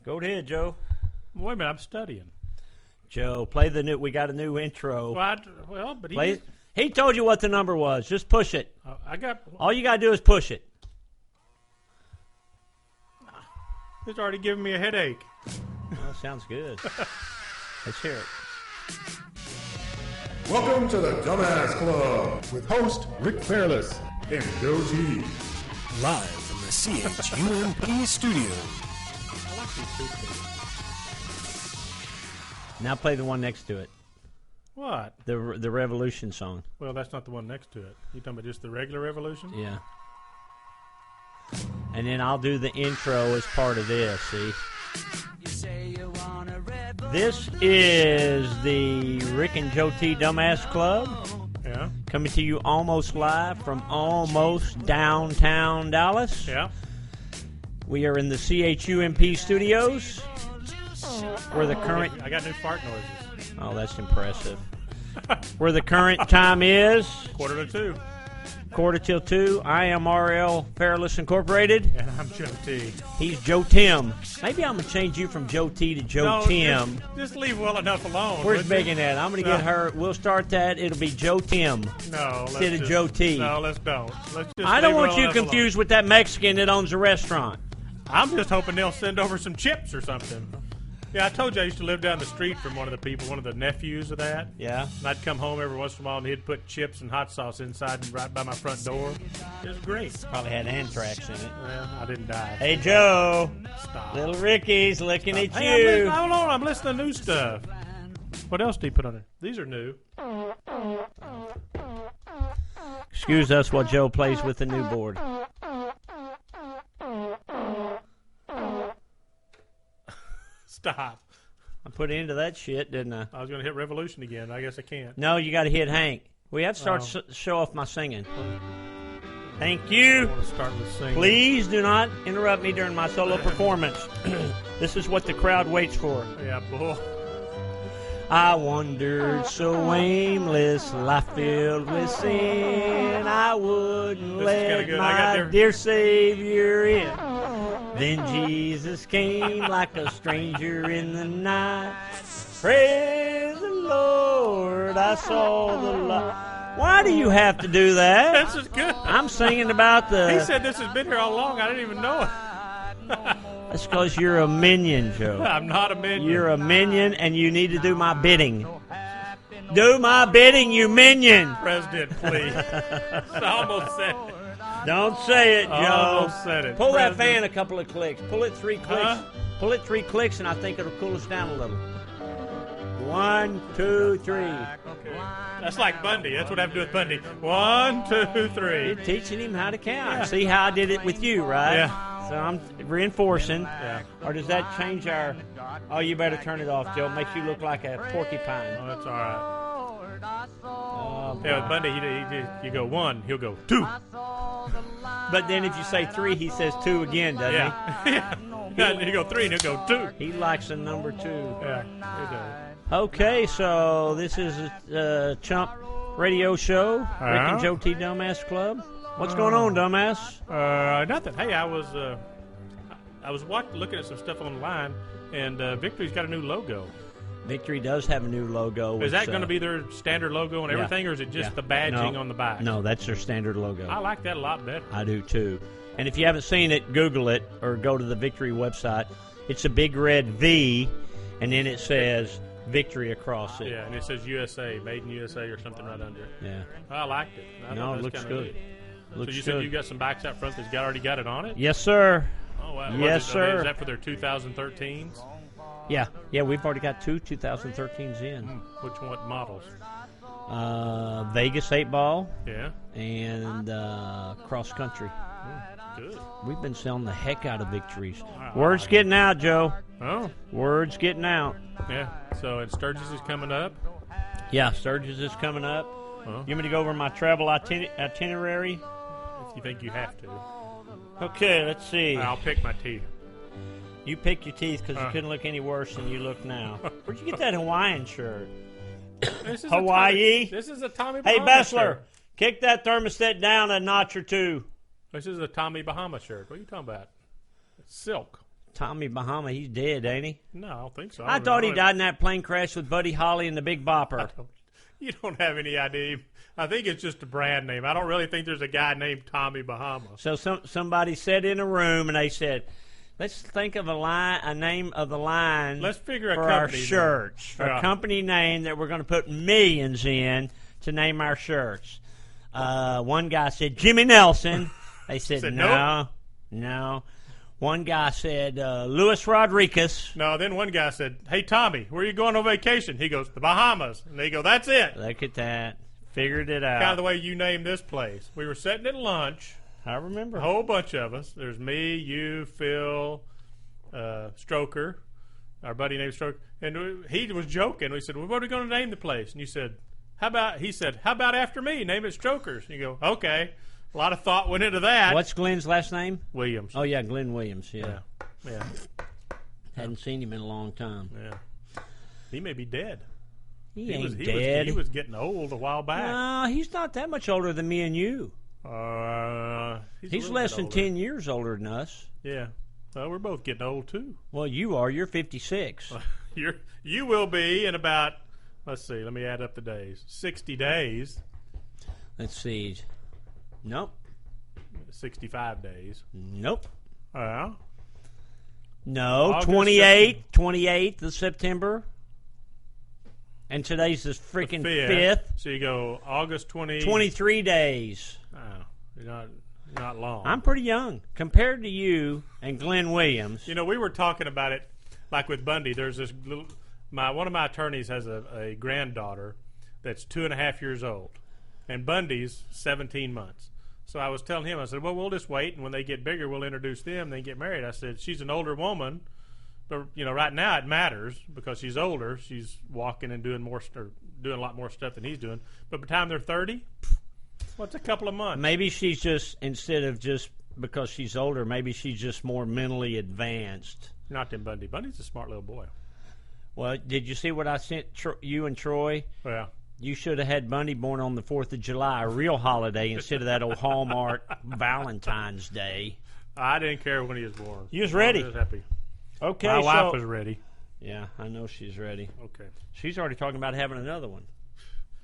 Go ahead, Joe. Wait a minute, I'm studying. Joe, play the new. We got a new intro. But he told you what the number was. Just push it. All you got to do is push it. It's already giving me a headache. Well, sounds good. Let's hear it. Welcome to the Dumbass Club with host Rick Fairless and JoeT. Live from the CHUMP studio. I like these toothpicks. Now play the one next to it. What? The Revolution song. Well, that's not the one next to it. You talking about just the regular Revolution? Yeah. And then I'll do the intro as part of this, see? This is the Rick and JoeT Dumbass Club. Yeah. Coming to you almost live from almost downtown Dallas. Yeah. We are in the CHUMP studios. Where the current... I got new fart noises. Oh, that's impressive. Where the current time is... 1:45. 1:45. I am RL Fairless Incorporated. And I'm JoeT. He's Joe Tim. Maybe I'm going to change you from JoeT to Joe Tim. Just leave well enough alone. Where's Megan at? I'm going to get her. We'll start that. It'll be Joe Tim. No, instead of JoeT. No, let's don't. Let's just I don't want you confused with that Mexican that owns a restaurant. I'm just hoping they'll send over some chips or something. Yeah, I told you I used to live down the street from one of the people, one of the nephews of that. Yeah. And I'd come home every once in a while, and he'd put chips and hot sauce inside and right by my front door. It was great. Probably had anthrax in it. Well, I didn't die. Hey, Joe. Stop. Little Ricky's looking at Hey, you. hold on. I'm listening to new stuff. What else did he put on there? These are new. Excuse us while Joe plays with the new board. Stop. I put into that shit, didn't I? I was going to hit Revolution again. I guess I can't. No, you got to hit Hank. We have to start show off my singing. Thank you. I want to start with singing. Please do not interrupt me during my solo performance. This is what the crowd waits for. Yeah, bull. I wandered so aimless, life filled with sin. I wouldn't let my dear Savior in. Then Jesus came like a stranger in the night. Praise the Lord, I saw the light. Why do you have to do that? This is good. I'm singing about the... He said this has been here all along. I didn't even know it. That's because you're a minion, Joe. I'm not a minion. You're a minion, and you need to do my bidding. Do my bidding, you minion. President, please. I almost said it. Don't say it, Joe. I almost said it. Pull that fan a couple of clicks. Pull it 3 clicks. Huh? Pull it 3 clicks, and I think it'll cool us down a little. 1, 2, 3. Okay. That's like Bundy. That's what I have to do with Bundy. 1, 2, 3. You're teaching him how to count. Yeah. See how I did it with you, right? Yeah. So I'm reinforcing. Yeah. Or does that change our... Oh, you better turn it off, Joe. It makes you look like a porcupine. Oh, that's all right. Oh, Yeah, with Bundy, you go 1, he'll go 2. But then if you say 3, he says 2 again, doesn't he? Yeah. Yeah. You go 3, and he'll go 2. He likes the number 2. Yeah, he does. Okay, so this is a Chump radio show, Rick and JoeT Dumbass Club. What's going on, Dumbass? Nothing. Hey, I was looking at some stuff online, and Victory's got a new logo. Victory does have a new logo. Is that going to be their standard logo and everything, or is it just the badging on the back? No, that's their standard logo. I like that a lot better. I do, too. And if you haven't seen it, Google it or go to the Victory website. It's a big red V, and then it says Victory across it. Yeah, and it says USA, Made in USA or something right under it. Yeah. I liked it. It looks good. So you said you got some backs out front that's already got it on it? Yes, sir. Oh, wow. Yes, sir. Is that for their 2013s? Yeah, we've already got 2 2013s in. Which one models? Vegas 8-ball. Yeah. And cross country. Good. We've been selling the heck out of Victories. Wow. Word's getting out, Joe. Oh. Word's getting out. Yeah. So, and Sturgis is coming up? Yeah, Sturgis is coming up. You want me to go over my travel itinerary? If you think you have to. Okay, let's see. I'll pick my teeth. You pick your teeth because you couldn't look any worse than you look now. Where'd you get that Hawaiian shirt? Hawaii? This is a Tommy Hey, Bahama Bessler, shirt. kick that thermostat down a notch or 2. This is a Tommy Bahama shirt. What are you talking about? It's silk. Tommy Bahama, he's dead, ain't he? No, I don't think so. I thought he died in that plane crash with Buddy Holly and the Big Bopper. You don't have any idea. I think it's just a brand name. I don't really think there's a guy named Tommy Bahama. So somebody sat in a room and they said, let's think of a name of the line. Let's figure for our shirts, for a company name that we're going to put millions in to name our shirts. One guy said Jimmy Nelson. They said no. One guy said Luis Rodriguez. No, then one guy said, hey, Tommy, where are you going on vacation? He goes, the Bahamas. And they go, that's it. Look at that. Figured it out. Kind of the way you named this place. We were sitting at lunch. I remember. A whole bunch of us. There's me, you, Phil, Stroker, our buddy named Stroker. And he was joking. We said, well, what are we going to name the place? And you said, he said, how about after me? Name it Strokers. And you go, okay. A lot of thought went into that. What's Glenn's last name? Williams. Oh, yeah, Glenn Williams, yeah. Hadn't seen him in a long time. Yeah. He may be dead. He ain't dead. He was getting old a while back. No, he's not that much older than me and you. He's less than 10 years older than us. Yeah. Well, we're both getting old, too. Well, you are. You're 56. You will be in about, let's see, let me add up the days. 60 days. Let's see. Nope. 65 days. Nope. No, August 28th of September. And today's the freaking 5th. So you go August 23 days. Oh, not long. I'm pretty young compared to you and Glenn Williams. You know, we were talking about it like with Bundy. There's this one of my attorneys has a granddaughter that's 2.5 years old, and Bundy's 17 months. So I was telling him, I said, well, we'll just wait, and when they get bigger, we'll introduce them, then get married. I said, she's an older woman, but, you know, right now it matters because she's older. She's walking and doing a lot more stuff than he's doing. But by the time they're 30, what's a couple of months? Maybe she's just, instead of just because she's older, maybe she's just more mentally advanced. Not them Bundy. Bundy's a smart little boy. Well, did you see what I sent you and Troy? Yeah. You should have had Bundy born on the 4th of July, a real holiday, instead of that old Hallmark Valentine's Day. I didn't care when he was born. You was ready. I was happy. Okay, My wife was ready. Yeah, I know she's ready. Okay. She's already talking about having another one.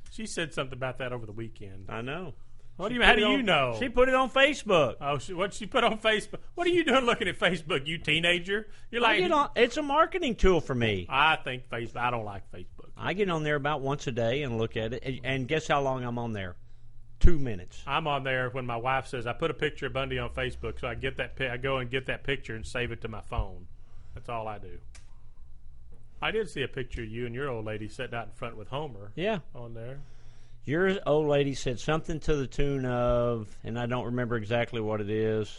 She said something about that over the weekend. I know. How do you know? She put it on Facebook. Oh, what'd she put on Facebook? What are you doing looking at Facebook, you teenager? You're like, it's a marketing tool for me. I think Facebook. I don't like Facebook. I get on there about once a day and look at it. And guess how long I'm on there? 2 minutes. I'm on there when my wife says I put a picture of Bundy on Facebook, so I get that. I go and get that picture and save it to my phone. That's all I do. I did see a picture of you and your old lady sitting out in front with Homer. Yeah. On there. Your old lady said something to the tune of, and I don't remember exactly what it is,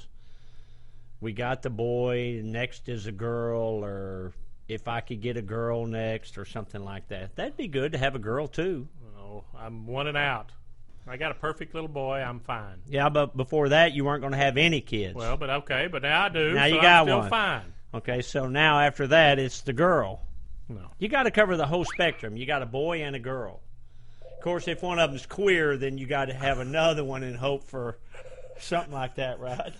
we got the boy, next is a girl, or if I could get a girl next, or something like that. That'd be good to have a girl, too. Oh, I'm one and out. I got a perfect little boy. I'm fine. Yeah, but before that, you weren't going to have any kids. Well, but okay, but now I do. Now so you got I'm still one. Fine. Okay, so now after that, it's the girl. No. You got to cover the whole spectrum. You got a boy and a girl. Of course, if one of them's queer, then you got to have another one and hope for something like that, right?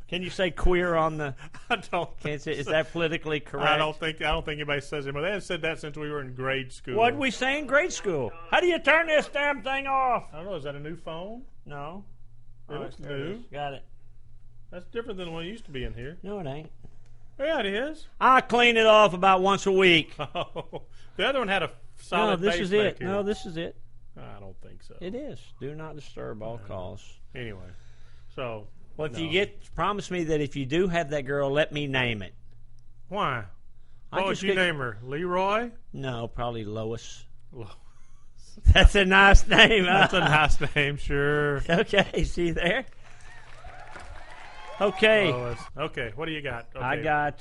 Can you say queer on the? I don't. Can't say. Is that politically correct? I don't think anybody says it. But they haven't said that since we were in grade school. What did we say in grade school? How do you turn this damn thing off? I don't know. Is that a new phone? No. It looks new. Got it. That's different than the one that used to be in here. No, it ain't. Yeah, it is. I clean it off about once a week. Oh, the other one had a solid base. No, this is back it. here. No, this is it. I don't think so. It is. Do not disturb all calls. Anyway, so. Well, if you promise me that if you do have that girl, let me name it. Why? What would you name her? Leroy? No, probably Lois. That's a nice name. That's a nice name, sure. Okay, see there? Okay. Lois. Okay, what do you got? Okay. I got...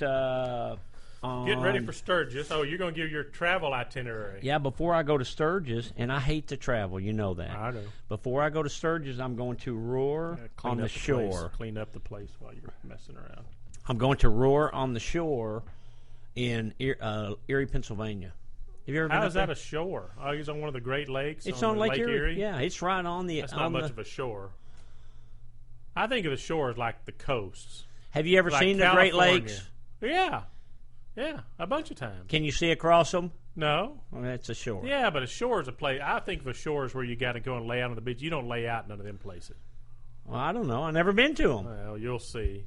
getting ready for Sturgis. Oh, you're going to give your travel itinerary. Yeah, before I go to Sturgis, and I hate to travel, you know that. I know. Before I go to Sturgis, I'm going to Roar on the shore. Clean up the place while you're messing around. I'm going to Roar on the shore in Erie, Pennsylvania. Have you ever been How up is there? that a shore? Oh, he's on one of the Great Lakes. It's on Lake Erie. Yeah, it's right on the. That's not much of a shore. I think of the shore as like the coasts. Have you ever like seen California. the Great Lakes? Yeah, a bunch of times. Can you see across them? No. Well, that's a shore. Yeah, but a shore is a place. I think of a shore is where you got to go and lay out on the beach. You don't lay out in none of them places. Well, I don't know. I've never been to them. Well, you'll see.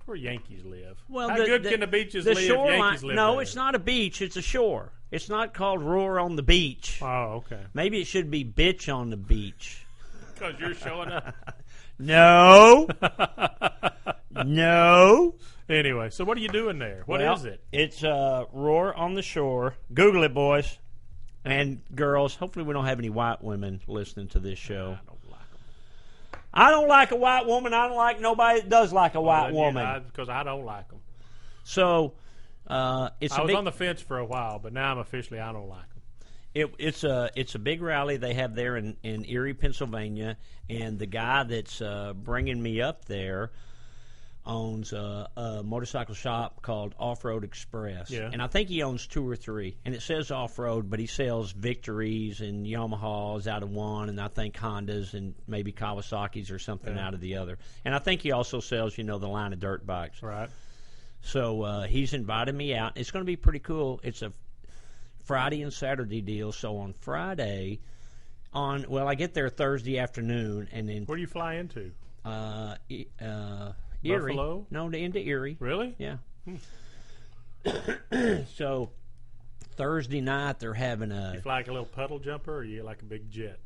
Where Yankees live. Well, how good can the beaches live if Yankees live No, there? it's not a beach. It's a shore. It's not called Roar on the Beach. Oh, okay. Maybe it should be Bitch on the Beach. Because you're showing up. No. No. Anyway, so what are you doing there? What is it? It's Roar on the Shore. Google it, boys and girls. Hopefully we don't have any white women listening to this show. I don't like a white woman. I don't like nobody that does like a white woman. Because I don't like them. So I was on the fence for a while, but now I'm officially I don't like them. It's a big rally they have there in Erie, Pennsylvania, and the guy that's bringing me up there owns a motorcycle shop called Off-Road Express. Yeah. And I think he owns 2 or 3. And it says off-road, but he sells Victories and Yamahas out of one, and I think Hondas and maybe Kawasaki's or something out of the other. And I think he also sells, the line of dirt bikes. Right. So he's invited me out. It's going to be pretty cool. It's a Friday and Saturday deal. So on Friday, I get there Thursday afternoon, and then where do you fly into? Erie. Buffalo? No, into Erie. Really? Yeah. So Thursday night they're having You fly like a little puddle jumper, or you like a big jet?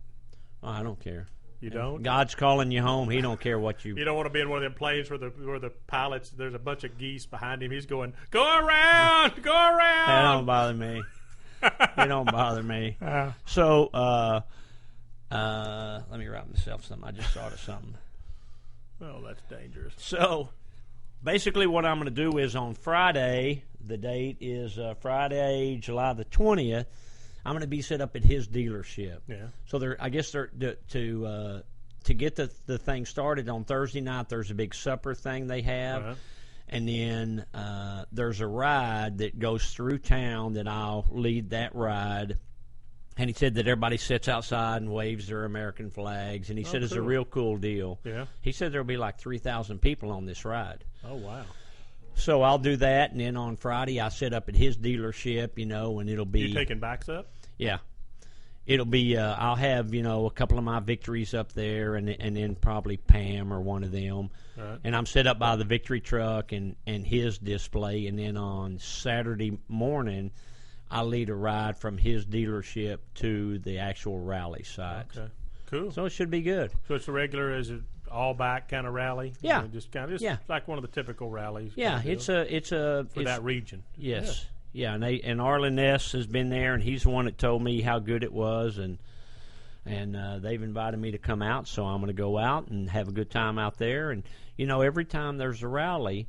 Oh, I don't care. You don't? God's calling you home. He don't care what you. You don't want to be in one of them planes where the pilot's there's a bunch of geese behind him. He's going, go around, go around. That don't bother me. It don't bother me. So let me write myself something. I just thought of something. Oh, that's dangerous. So, basically what I'm going to do is on Friday, the date is Friday, July the 20th, I'm going to be set up at his dealership. Yeah. So, I guess to get the thing started on Thursday night, there's a big supper thing they have. Uh-huh. And then there's a ride that goes through town that I'll lead that ride. And he said that everybody sits outside and waves their American flags. And he said it's a real cool deal. Yeah. He said there'll be like 3,000 people on this ride. Oh, wow. So I'll do that. And then on Friday, I set up at his dealership, and it'll be. You taking backs up? Yeah. It'll be, I'll have, a couple of my Victories up there and then probably Pam or one of them. Right. And I'm set up by the Victory truck and his display. And then on Saturday morning, I lead a ride from his dealership to the actual rally site. Okay, cool. So it should be good. So it's a regular, is it all back kind of rally? Yeah, just like one of the typical rallies. Yeah, it's for that region. Yes, yeah, and Arlen Ness has been there, and he's the one that told me how good it was, and they've invited me to come out, so I'm going to go out and have a good time out there. And every time there's a rally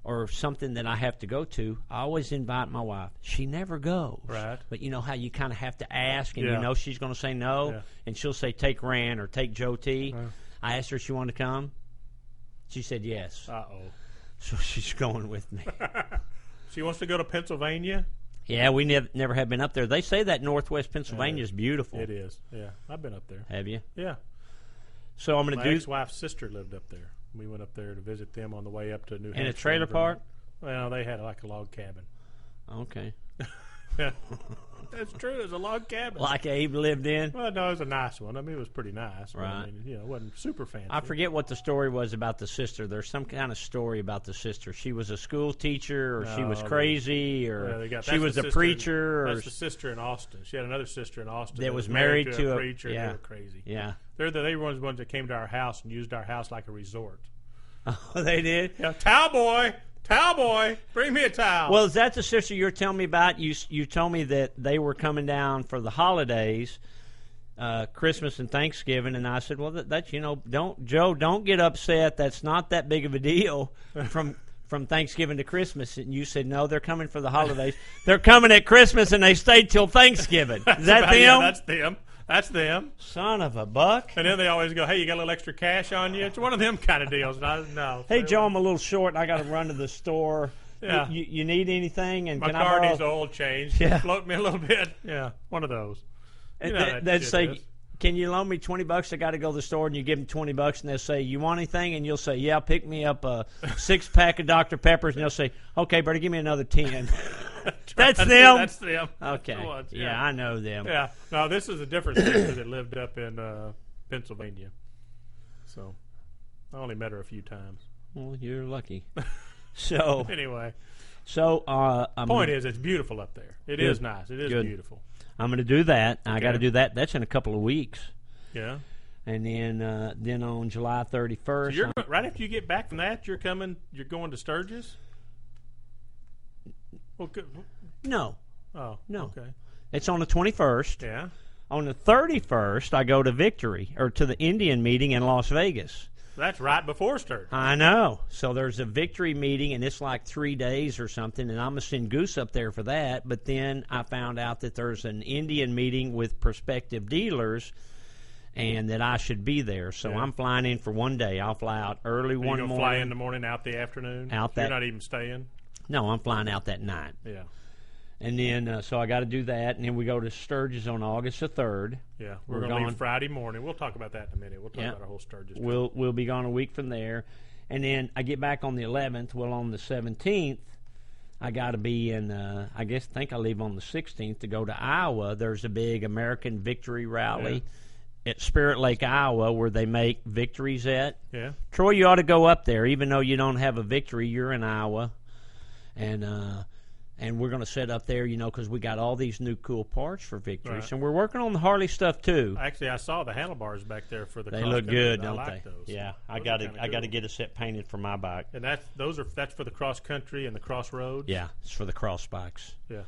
or something that I have to go to, I always invite my wife. She never goes. Right. But you know how you kind of have to ask, and she's going to say no, and she'll say take Rand or take JoeT. I asked her if she wanted to come. She said yes. Uh-oh. So she's going with me. She wants to go to Pennsylvania? Yeah, we never have been up there. They say that Northwest Pennsylvania is beautiful. It is, yeah. I've been up there. Have you? Yeah. So I'm going to do... My ex-wife's sister lived up there. We went up there to visit them on the way up to New Hampshire. In a trailer park? Well, they had like a log cabin. Okay. Yeah. That's true. It was a log cabin. Like Abe lived in? Well, no, it was a nice one. I mean, it was pretty nice. Right. But, it wasn't super fancy. I forget what the story was about the sister. There's some kind of story about the sister. She was a school teacher, or she was crazy, or she was a preacher. That's the sister in Austin. She had another sister in Austin that was married to a preacher. Yeah. They were crazy. Yeah. They were the ones that came to our house and used our house like a resort. Oh, they did? Yeah. Towel boy, bring me a towel. Well, is that the sister you were telling me about? You told me that they were coming down for the holidays, Christmas and Thanksgiving, and I said, well, that's don't get upset. That's not that big of a deal from Thanksgiving to Christmas. And you said, no, they're coming for the holidays. They're coming at Christmas, and they stayed till Thanksgiving. Is that them? Yeah, that's them. That's them. Son of a buck. And then they always go, hey, you got a little extra cash on you? It's one of them kind of deals. No. Hey, Joe, I'm a little short, and I got to run to the store. Yeah. You need anything? And my can car I borrow... needs oil change. Yeah. Float me a little bit. Yeah, one of those. You know they'd say, can you loan me $20? I got to go to the store, and you give them $20, and they'll say, you want anything? And you'll say, yeah, pick me up a 6-pack of Dr. Peppers, and they'll say, okay, brother, give me another 10. That's them. That's them. Okay. Yeah, I know them. Yeah. No, this is a different sister that lived up in Pennsylvania. So I only met her a few times. Well, you're lucky. So anyway. So point is, it's beautiful up there. It is nice. It is beautiful. I'm going to do that. Okay. I got to do that. That's in a couple of weeks. Yeah. And then on July 31st. So right after you get back from that, you're going to Sturgis? Well, no. Oh, no. Okay. It's on the 21st. Yeah. On the 31st, I go to Victory, or to the Indian meeting in Las Vegas. That's right before Sturgis. I know. So there's a Victory meeting, and it's like 3 days or something, and I'm going to send Goose up there for that. But then I found out that there's an Indian meeting with prospective dealers, and that I should be there. So I'm flying in for 1 day. I'll fly out early one morning. You're fly in the morning, out the afternoon? You're not even staying? No, I'm flying out that night. Yeah. And then, so I got to do that, and then we go to Sturgis on August the 3rd. Yeah, we're going to leave Friday morning. We'll talk about that in a minute. We'll talk about our whole Sturgis trip. We'll be gone a week from there. And then I get back on the 11th. Well, on the 17th, I got to be in, I think I leave on the 16th to go to Iowa. There's a big American Victory Rally at Spirit Lake, Iowa, where they make victories at. Yeah. Troy, you ought to go up there. Even though you don't have a victory, you're in Iowa. And we're going to set up there, because we got all these new cool parts for victories. Right. And we're working on the Harley stuff, too. Actually, I saw the handlebars back there for the They look good, don't like they? Those. Yeah, I got to get a set painted for my bike. And that's for the cross country and the crossroads? Yeah, it's for the cross bikes. Yeah.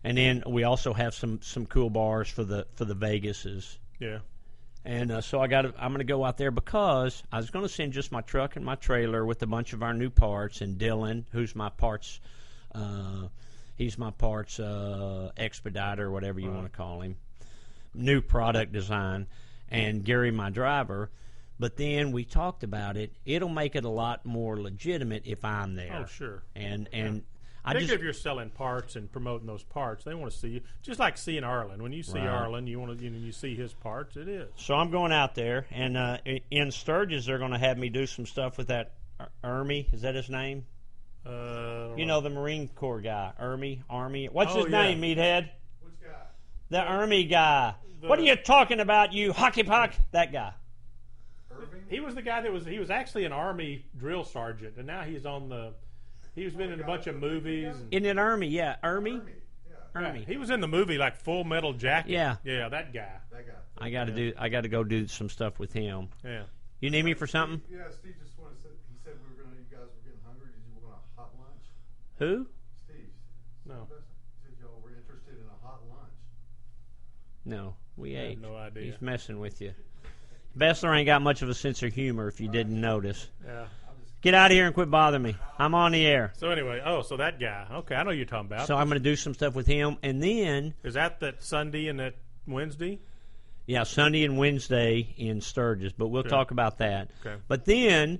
And then we also have some cool bars for the Vegases. Yeah. And so I'm going to go out there because I was going to send just my truck and my trailer with a bunch of our new parts, and Dylan, who's my parts he's my parts expediter, whatever you want to call him, new product design, and Gary, my driver. But then we talked about it. It'll make it a lot more legitimate if I'm there. Oh, sure. And if you're selling parts and promoting those parts, they want to see you. Just like seeing Arlen. When you see Arlen, you want to, you see his parts. It is. So I'm going out there, and in Sturgis, they're going to have me do some stuff with that Irving. Is that his name? The Marine Corps guy, Army. What's his name, Meathead? Which guy? The Army guy. What are you talking about, you hockey puck? That guy. Irving? He was the guy he was actually an Army drill sergeant, and now he's been in a bunch of movies. In an Army, yeah. Army? Army. He was in the movie like Full Metal Jacket. Yeah. Yeah, that guy. I got to go do some stuff with him. Yeah. You need me for something? Yeah, Steve just wanted to say, he said you guys were getting hungry. Did you want a hot lunch? Who? Steve. No. He said y'all were interested in a hot lunch. No, we ate. I had no idea. He's messing with you. Bessler ain't got much of a sense of humor, if you didn't notice. Yeah. Get out of here and quit bothering me. I'm on the air. So anyway, so that guy. Okay, I know who you're talking about. So I'm going to do some stuff with him, and then is that Sunday and that Wednesday? Yeah, Sunday and Wednesday in Sturgis, but we'll talk about that. Okay. But then,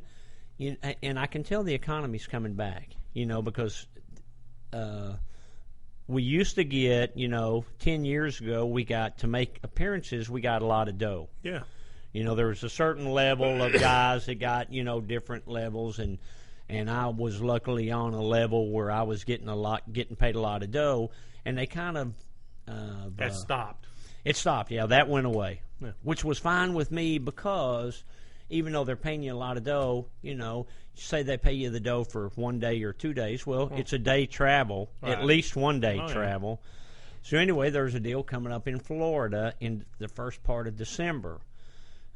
and I can tell the economy's coming back, because we used to get, 10 years ago, we got to make appearances, we got a lot of dough. Yeah. There was a certain level of guys that got, different levels, and I was luckily on a level where I was getting paid a lot of dough, and they kind of that stopped. It stopped, yeah. That went away, which was fine with me because even though they're paying you a lot of dough, say they pay you the dough for 1 day or 2 days. Well, it's a day travel, at least 1 day travel. Yeah. So anyway, there's a deal coming up in Florida in the first part of December.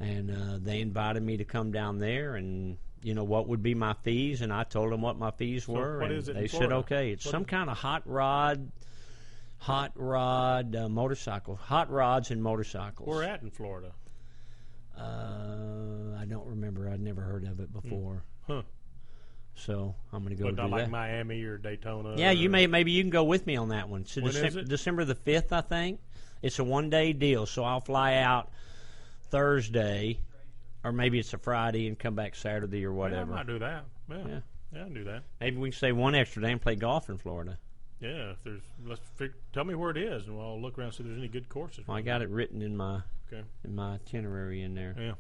And they invited me to come down there and, what would be my fees. And I told them what my fees were. What and is it they said, okay. It's some kind of hot rod motorcycle. Hot rods and motorcycles. Where at in Florida? I don't remember. I'd never heard of it before. Huh. So I'm going to go do not like that. Miami or Daytona? Yeah, maybe you can go with me on that one. So when is it? December the 5th, I think. It's a 1-day deal, so I'll fly out Thursday, or maybe it's a Friday and come back Saturday or whatever. Yeah, I might do that. Yeah, I'll do that. Maybe we can stay one extra day and play golf in Florida. Yeah, if there's, tell me where it is, and I'll look around and see if there's any good courses. Well, I got it written in my itinerary in there. Yeah.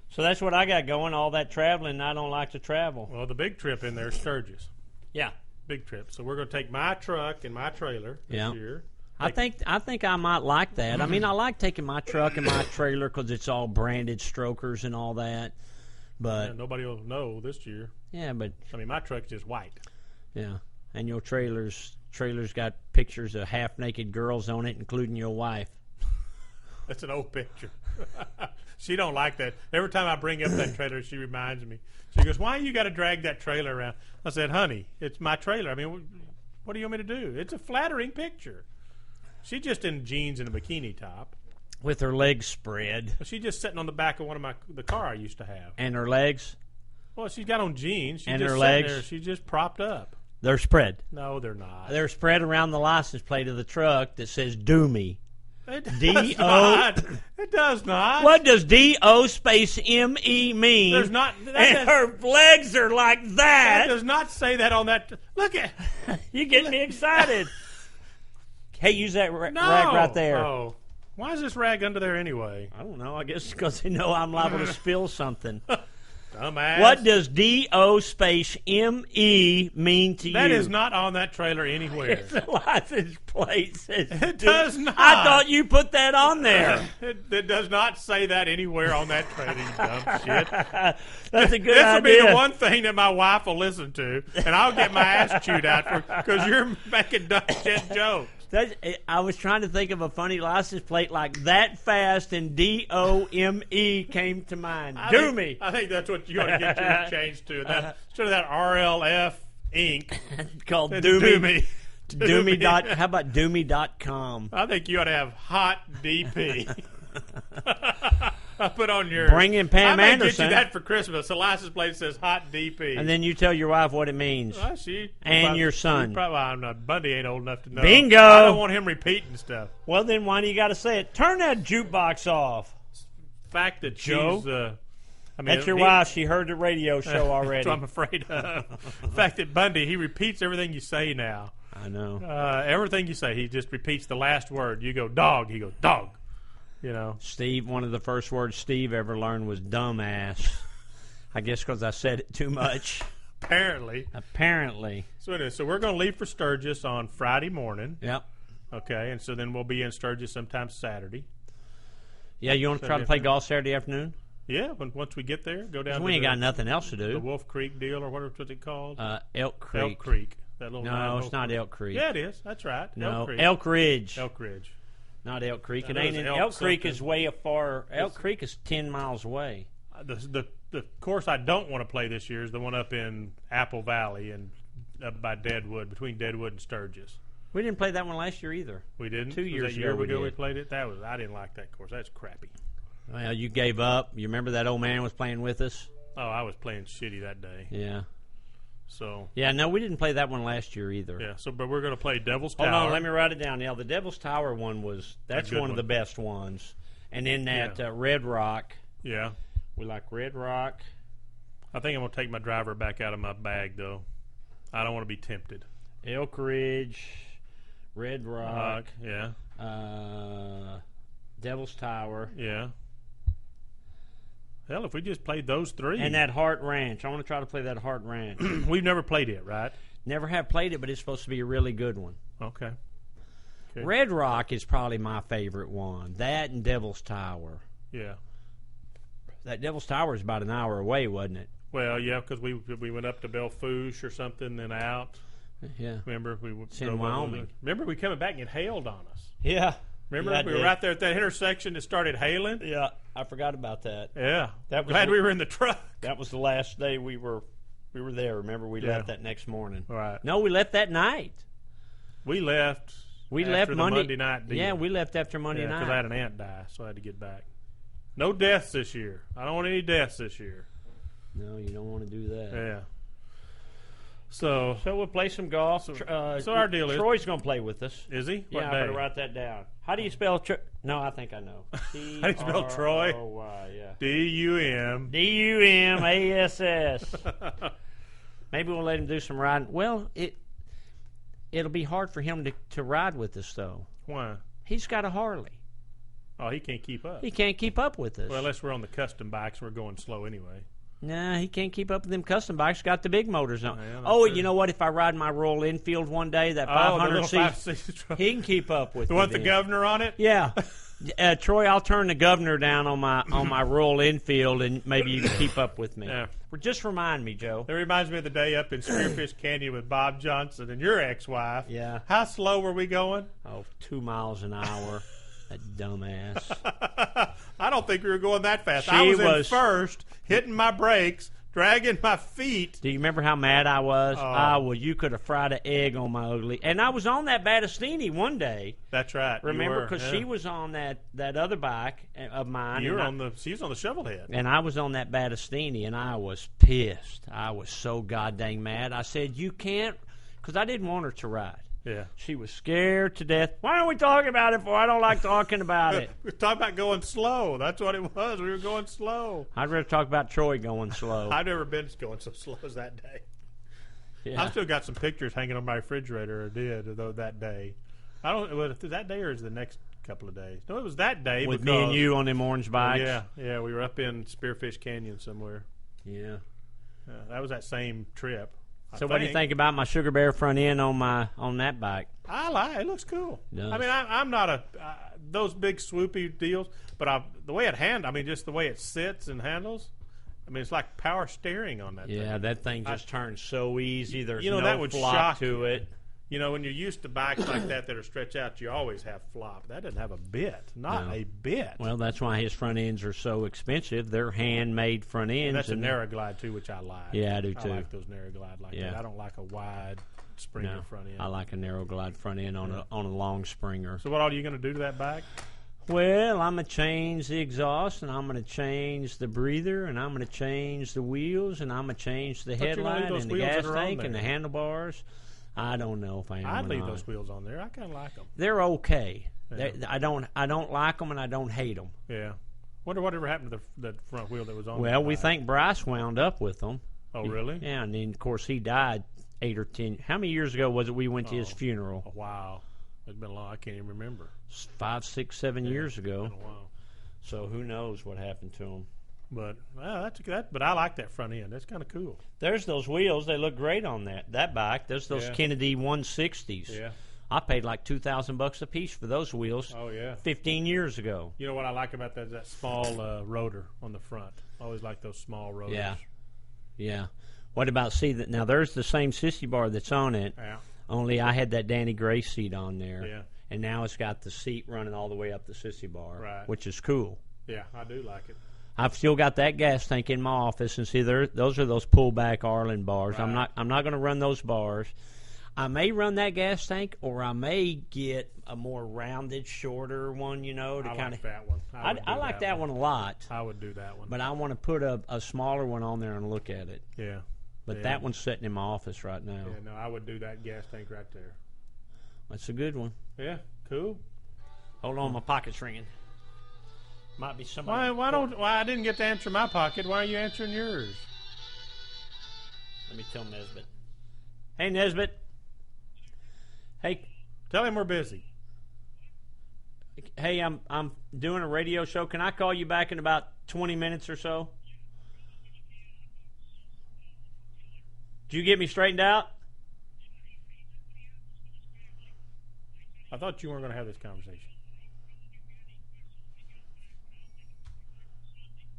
So that's what I got going. All that traveling, I don't like to travel. Well, the big trip in there is Sturgis. Yeah, big trip. So we're going to take my truck and my trailer this year. I think I might like that. I mean, I like taking my truck and my trailer because it's all branded Strokers and all that. But nobody will know this year. Yeah, but I mean, my truck's just white. Yeah, and your trailer's got pictures of half-naked girls on it, including your wife. That's an old picture. She don't like that. Every time I bring up that trailer, she reminds me. She goes, "Why you got to drag that trailer around?" I said, "Honey, it's my trailer. I mean, what do you want me to do? It's a flattering picture." She's just in jeans and a bikini top, with her legs spread. She's just sitting on the back of the car I used to have. And her legs? Well, she's got on jeans. She's and just her legs? there. She's just propped up. They're spread. No, they're not. They're spread around the license plate of the truck that says "Do Me." It does not. It does not. What does D-O space M-E mean? There's not. And her legs are like that. That does not say that on that. Look at. You getting me excited. Hey, use that rag right there. Oh. Why is this rag under there anyway? I don't know. I guess because they know I'm liable to spill something. Dumbass. What does D-O space M-E mean to you? That is not on that trailer anywhere. It's a license plate. It does not. I thought you put that on there. It does not say that anywhere on that trailer, you dumb shit. That's a good this idea. This will be the one thing that my wife will listen to, and I'll get my ass chewed out because you're making dumb shit jokes. I was trying to think of a funny license plate like that fast, and D-O-M-E came to mind. Do me. I think that's what you ought to get yours changed to. Instead of that RLF Inc. called Do Me. Do Me. How about DoMe.com? I think you ought to have Hot DP. I put on your. Bring in Pam Anderson. I may Anderson. get you that for Christmas. The license plate says Hot DP. And then you tell your wife what it means. Well, your son. Bundy ain't old enough to know. Bingo. I don't want him repeating stuff. Well, then why do you got to say it? Turn that jukebox off. Fact that Joe, she's. That's your wife. She heard the radio show already. That's what I'm afraid of. The fact that Bundy, he repeats everything you say now. I know. Everything you say, he just repeats the last word. You go, dog. He goes, dog. You know, Steve. One of the first words Steve ever learned was dumbass. I guess because I said it too much. Apparently. So it is. So we're going to leave for Sturgis on Friday morning. Yep. Okay, and so then we'll be in Sturgis sometime Saturday. Yeah, you want to try to play golf Saturday afternoon? Yeah, once we get there, go down. We ain't got nothing else to do. The Wolf Creek deal, or what's it called? Elk Creek. Elk Creek. That little no, it's not Elk Creek. Yeah, it is. That's right. No, Elk Creek. Elk Ridge. Elk Ridge. Not Elk Creek. It ain't is Elk Creek is way far. Elk Creek is 10 miles away. The course I don't want to play this year is the one up in Apple Valley and up by Deadwood, between Deadwood and Sturgis. We didn't play that one last year either. We didn't. 2 years ago we played it. I didn't like that course. That's crappy. Well, you gave up. You remember that old man was playing with us? Oh, I was playing shitty that day. Yeah. So. Yeah, no, we didn't play that one last year either. Yeah. So, but we're going to play Devil's Tower. Hold on, let me write it down. Now, the Devil's Tower one that's one of the best ones. And then that Red Rock. Yeah. We like Red Rock. I think I'm going to take my driver back out of my bag, though. I don't want to be tempted. Elk Ridge, Red Rock. Yeah. Devil's Tower. Yeah. Hell, if we just played those three. And that Hart Ranch. I want to try to play that Hart Ranch. We've never played it, right? Never have played it, but it's supposed to be a really good one. Okay. Red Rock is probably my favorite one. That and Devil's Tower. Yeah. That Devil's Tower is about an hour away, wasn't it? Well, yeah, because we went up to Belfouche or something, then out. Yeah. Remember? It's in Wyoming. Remember we coming back and it hailed on us? Yeah. Remember we were right there at that intersection that started hailing? Yeah, I forgot about that. Yeah. Glad we were in the truck. That was the last day we were there. Remember, we left that next morning. Right. No, we left that night. We left. We left Monday night deal. Yeah, we left after Monday night. Because I had an aunt die, so I had to get back. No deaths this year. I don't want any deaths this year. No, you don't want to do that. Yeah. So we'll play some golf. So our deal is Troy's going to play with us. Is he? Yeah, I better write that down. How do you spell Troy? No, I think I know. How do you spell Troy? Troy, yeah. D-U-M. D-U-M-A-S-S. Maybe we'll let him do some riding. Well, it'll be hard for him to ride with us, though. Why? He's got a Harley. Oh, he can't keep up. He can't keep up with us. Well, unless we're on the custom bikes, we're going slow anyway. Nah, he can't keep up with them custom bikes. Got the big motors on. Yeah, oh, true. You know what? If I ride my Royal Enfield one day, that 500cc, he can keep up with the me. one with the then. governor on it? Yeah. Troy, I'll turn the governor down on my Royal Enfield, and maybe you can keep up with me. Yeah. Just remind me, Joe. It reminds me of the day up in Spearfish Canyon with Bob Johnson and your ex-wife. Yeah. How slow were we going? Oh, 2 miles an hour. That dumbass. I don't think we were going that fast. She I was was in first, hitting my brakes, dragging my feet. Do you remember how mad I was? Oh. Well, you could have fried an egg on my ugly. And I was on that Battistini one day. That's right. Remember, because she was on that other bike of mine. She was on the Shovelhead. And I was on that Battistini, and I was pissed. I was so goddamn mad. I said, you can't, because I didn't want her to ride. Yeah. She was scared to death. Why are we talking about it for? I don't like talking about it. We were talking about going slow. That's what it was. We were going slow. I'd rather talk about Troy going slow. I've never been going so slow as that day. Yeah. I've still got some pictures hanging on my refrigerator, or did, though, that day. I don't know, was it that day or is it the next couple of days? No, it was that day. With me and you on them orange bikes? Yeah, we were up in Spearfish Canyon somewhere. Yeah. That was that same trip. So what do you think about my Sugar Bear front end on that bike? I like it. It looks cool. It does. I mean, I'm not those big swoopy deals, but the way just the way it sits and handles. I mean, it's like power steering on that thing. Yeah, that thing just turns so easy. There's no that would flop shock to it. You know, when you're used to bikes like that are stretched out, you always have flop. That doesn't have a bit. Not a bit. Well, that's why his front ends are so expensive. They're handmade front ends. And that's a narrow glide, too, which I like. Yeah, I do, too. I like those narrow glide like that. I don't like a wide springer front end. I like a narrow glide front end on a long springer. So what all are you going to do to that bike? Well, I'm going to change the exhaust, and I'm going to change the breather, and I'm going to change the wheels, and I'm going to change the headlight and the gas tank and the handlebars. I don't know if I am. I'd leave those wheels on there. I kind of like them. They're okay. Yeah. I don't like them, and I don't hate them. Yeah. Wonder whatever happened to the front wheel that was on. Well, we think Bryce wound up with them. Oh, really? Yeah, and then of course he died 8 or 10. How many years ago was it we went to his funeral? Oh, wow. It's been long. I can't even remember. 5, 6, 7 years ago. It's been a while. So who knows what happened to him? But But I like that front end. That's kind of cool. There's those wheels. They look great on that bike. There's those Kennedy 160s. Yeah. I paid like $2,000 a piece for those wheels. Oh yeah. 15 years ago. You know what I like about that small rotor on the front. I always like those small rotors. Yeah. Yeah. What about that? Now there's the same sissy bar that's on it. Yeah. Only I had that Danny Gray seat on there. Yeah. And now it's got the seat running all the way up the sissy bar. Right. Which is cool. Yeah, I do like it. I've still got that gas tank in my office, and see, those are those pullback Arlen bars. Right. I'm not going to run those bars. I may run that gas tank, or I may get a more rounded, shorter one. To kind of. That one. I like that one a lot. I would do that one. But I want to put a smaller one on there and look at it. Yeah. But that one's sitting in my office right now. Yeah, no, I would do that gas tank right there. That's a good one. Yeah, cool. Hold on, my pocket's ringing. Might be somebody. Why I didn't get to answer my pocket? Why are you answering yours? Let me tell Nesbitt. Hey, Nesbitt. Hey, tell him we're busy. Hey, I'm doing a radio show. Can I call you back in about 20 minutes or so? Did you get me straightened out? I thought you weren't going to have this conversation.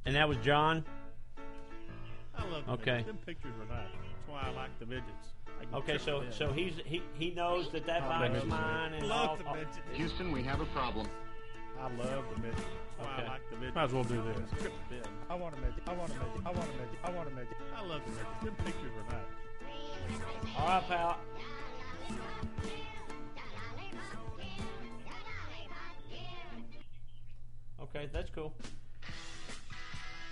And that was John? I love the midgets. Them pictures were nice. That's why I like the midgets. Okay, so he knows that bike's mine. And love the midgets. Houston, we have a problem. I love the midgets. That's why I like the midgets. Might as well do this. I want a midget. I want a midget. I want a midget. I want a midget. I love the midgets. Them pictures were nice. All right, pal. Okay, that's cool.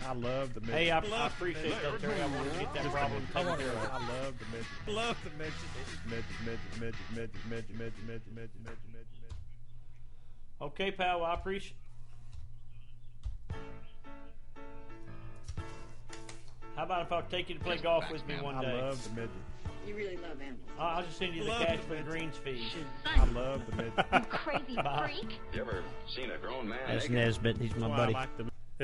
I love the midget. Hey, I appreciate that, Terry. I want to get that problem taken care of. I love the midget. Love the midget. Okay, pal. I appreciate. How about if I take you to play golf with me one day? I love the midget. You really love animals. I'll just send you the cash for the greens feed. I love the mid. You crazy freak. You ever seen a grown man? That's Nesbitt. He's my buddy.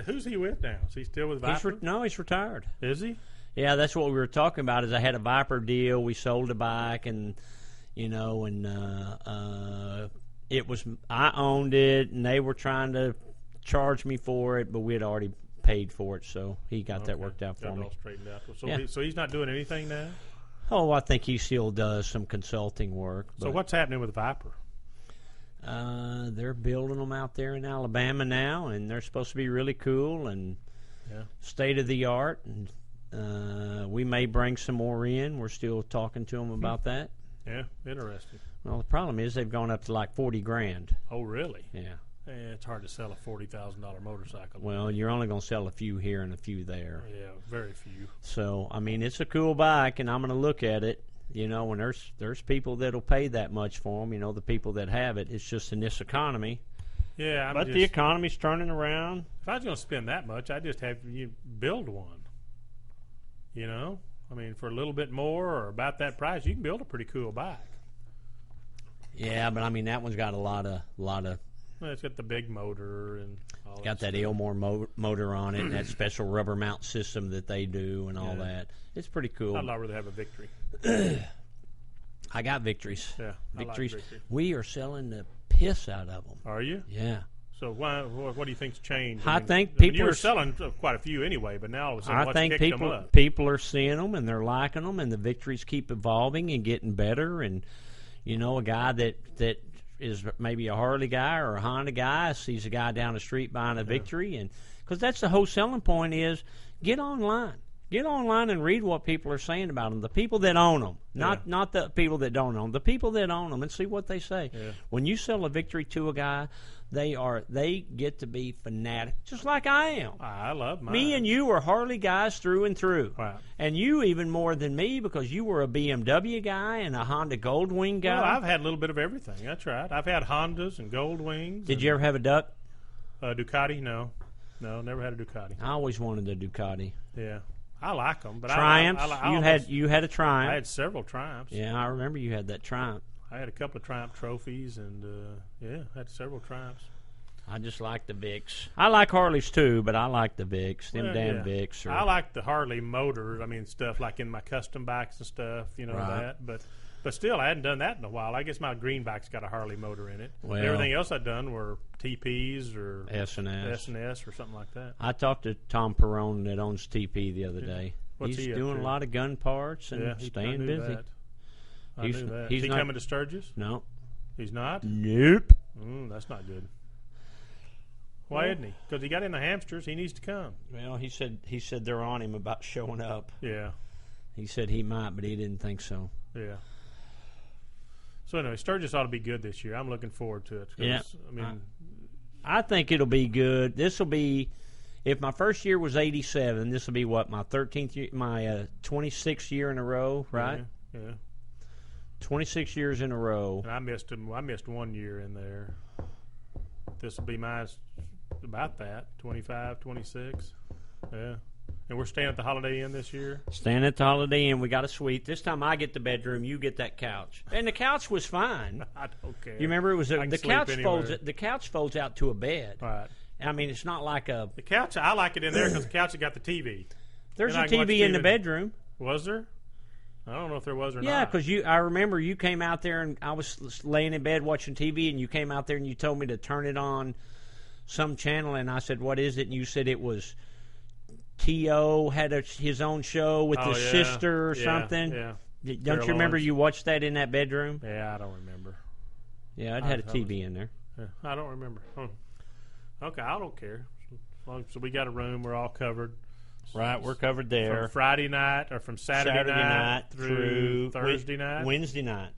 Who's he with now? Is he still with Viper? He's retired. Is he? Yeah, that's what we were talking about. Is I had a Viper deal. We sold a bike, and it was I owned it, and they were trying to charge me for it, but we had already paid for it, so he got that worked out for me. All straightened out. So, yeah. So he's not doing anything now? Oh, I think he still does some consulting work. So what's happening with Viper? They're building them out there in Alabama now, and they're supposed to be really cool and state of the art. And we may bring some more in. We're still talking to them about that. Yeah, interesting. Well, the problem is they've gone up to like $40,000. Oh, really? Yeah. It's hard to sell a $40,000 motorcycle. Well, you're only going to sell a few here and a few there. Yeah, very few. So, I mean, it's a cool bike, and I'm going to look at it. You know, and there's people that'll pay that much for them. You know, the people that have it. It's just in this economy. Yeah, but the economy's turning around. If I was going to spend that much, I'd just have you build one. You know, I mean, for a little bit more or about that price, you can build a pretty cool bike. Yeah, but I mean, that one's got a lot of. Well, it's got the big motor and all got that Elmore motor on it, and that special rubber mount system that they do, and all that. It's pretty cool. I'd rather have a Victory. I got Victories. Yeah, Victories. I like Victory. We are selling the piss out of them. Are you? Yeah. So what do you think's changed? I think people you were are selling quite a few anyway, but now all of a sudden, I think people are seeing them and they're liking them, and the Victories keep evolving and getting better. And you know, a guy that is maybe a Harley guy or a Honda guy sees a guy down the street buying a Victory, and because that's the whole selling point is get online and read what people are saying about them. The people that own them, not the people that don't own them. The people that own them, and see what they say. Yeah. When you sell a Victory to a guy, they get to be fanatic, just like I am. I love mine. Me and you are Harley guys through and through. Right. And you even more than me because you were a BMW guy and a Honda Goldwing guy. Well, I've had a little bit of everything. That's right. I've had Hondas and Goldwings. Did you ever have a Duck? Ducati? No, never had a Ducati. I always wanted a Ducati. Yeah. I like them, but Triumphs. You had a Triumph. I had several Triumphs. Yeah, I remember you had that Triumph. I had a couple of Triumph trophies, and I had several Triumphs. I just like the Vicks. I like Harleys too, but I like the Vicks. Vicks. I like the Harley motors. I mean, stuff like in my custom bikes and stuff. You know that, but still, I hadn't done that in a while. I guess my green bike's got a Harley motor in it. Well, everything else I'd done were TPs or S&S or something like that. I talked to Tom Perrone that owns TP the other day. What's he's he doing a lot of gun parts and staying busy. I knew that. Is he coming to Sturgis? No. He's not? Nope. That's not good. Why isn't he? Because he got in the hamsters. He needs to come. Well, he said they're on him about showing up. Yeah. He said he might, but he didn't think so. Yeah. So anyway, Sturgis ought to be good this year. I'm looking forward to it. Yeah. I mean, I think it'll be good. This will be, if my first year was '87, this will be what, my 13th year, my 26th year in a row, right? Yeah. 26 years in a row. And I missed 1 year in there. This will be mine about that, 25, 26. Yeah. And we're staying at the Holiday Inn this year? Staying at the Holiday Inn. We got a suite. This time I get the bedroom, you get that couch. And the couch was fine. I don't care. You remember it was the couch folds out to a bed. Right. I mean, it's not like a... The couch, I like it in there because the couch has got the TV. There's a TV in the bedroom. Was there? I don't know if there was or not. Yeah, because I remember you came out there and I was laying in bed watching TV and you came out there and you told me to turn it on some channel and I said, what is it? And you said it was T.O. had his own show with his sister or something. Yeah. Don't you remember you watched that in that bedroom? Yeah, I don't remember. Yeah, it had a TV in there. Yeah, I don't remember. Okay, I don't care. So we got a room. We're all covered. Right, we're covered there. From Friday night or from Saturday night through Thursday night? Wednesday night.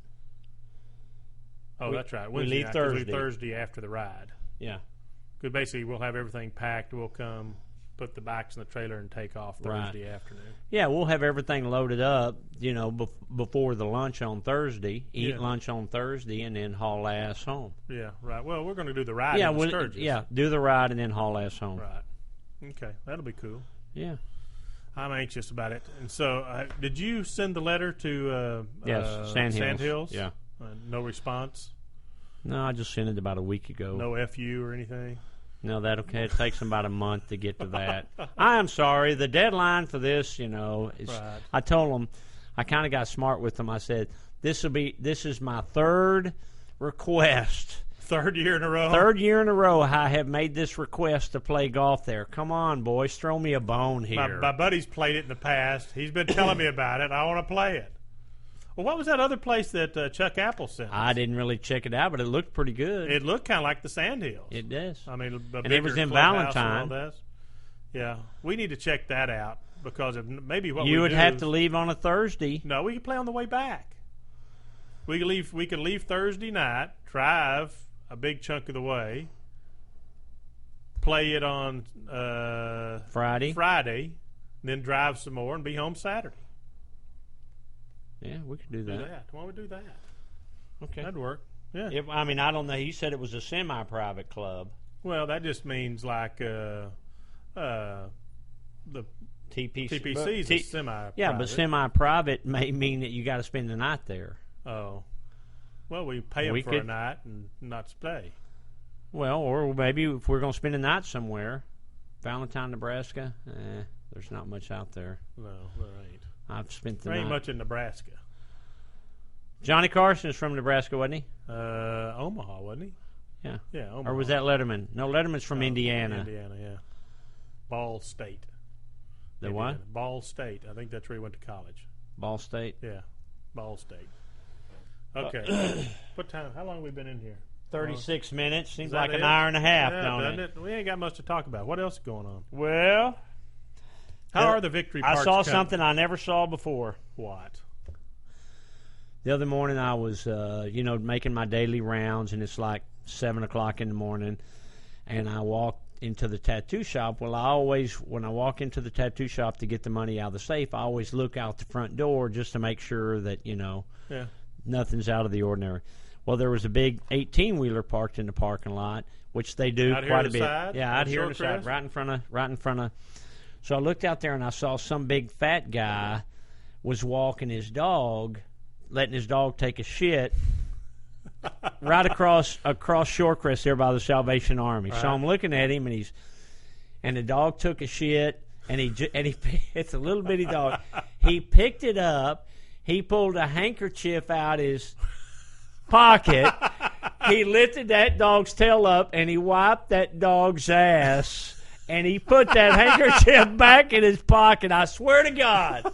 Oh, that's right. We leave Thursday. Thursday after the ride. Yeah. Because basically we'll have everything packed. We'll come, put the bikes in the trailer, and take off Thursday afternoon. Yeah, we'll have everything loaded up, before the lunch on Thursday, eat lunch on Thursday, and then haul ass home. Yeah, right. Well, we're going to do the ride in Sturgis. Yeah, do the ride and then haul ass home. Right. Okay, that'll be cool. Yeah. I'm anxious about it. And so, did you send the letter to yes, Sand Hills? Yeah. No response? No, I just sent it about a week ago. No FU or anything? No, that okay. It takes them about a month to get to that. I am sorry. The deadline for this, is right. I told them, I kind of got smart with them. I said, this is my third request. Third year in a row? Third year in a row I have made this request to play golf there. Come on, boys. Throw me a bone here. My buddy's played it in the past. He's been telling me about it. I want to play it. Well, what was that other place that Chuck Apple sent us? I didn't really check it out, but it looked pretty good. It looked kind of like the Sandhills. It does. I mean, and it was in Valentine. Yeah, we need to check that out because of maybe what you would have to leave on a Thursday. No, we could play on the way back. We could leave Thursday night, drive a big chunk of the way, play it on Friday, then drive some more and be home Saturday. Yeah, we could do that. Why don't we do that? Okay. That'd work. Yeah. I mean, I don't know. He said it was a semi-private club. Well, that just means like the TPC is semi-private. Yeah, but semi-private may mean that you got to spend the night there. Oh. Well, we pay them for a night and not stay. Well, or maybe if we're going to spend a night somewhere, Valentine, Nebraska, there's not much out there. No, there ain't. I've spent the night. There ain't night. much in Nebraska. Johnny Carson is from Nebraska, wasn't he? Omaha, wasn't he? Yeah. Yeah, Omaha. Or was that Letterman? No, Letterman's from Indiana. Indiana, yeah. Ball State. The Indiana. what? Ball State. I think that's where he went to college. Ball State? Yeah, Ball State. Okay. What time? How long have we been in here? 36 minutes. Seems like an hour and a half, doesn't it? We ain't got much to talk about. What else is going on? Well, how are the victory parts I saw coming? something I never saw before. What? The other morning I was, making my daily rounds, and it's like 7 o'clock in the morning, and I walked into the tattoo shop. Well, when I walk into the tattoo shop to get the money out of the safe, I always look out the front door just to make sure that, nothing's out of the ordinary. Well, there was a big 18-wheeler parked in the parking lot, which they do quite a bit. Yeah, out here on the side, right in front of. So I looked out there and I saw some big fat guy was walking his dog, letting his dog take a shit right across Shorecrest there by the Salvation Army. Right. So I'm looking at him and the dog took a shit and he it's a little bitty dog. He picked it up. He pulled a handkerchief out his pocket. He lifted that dog's tail up and he wiped that dog's ass. And he put that handkerchief back in his pocket. I swear to God,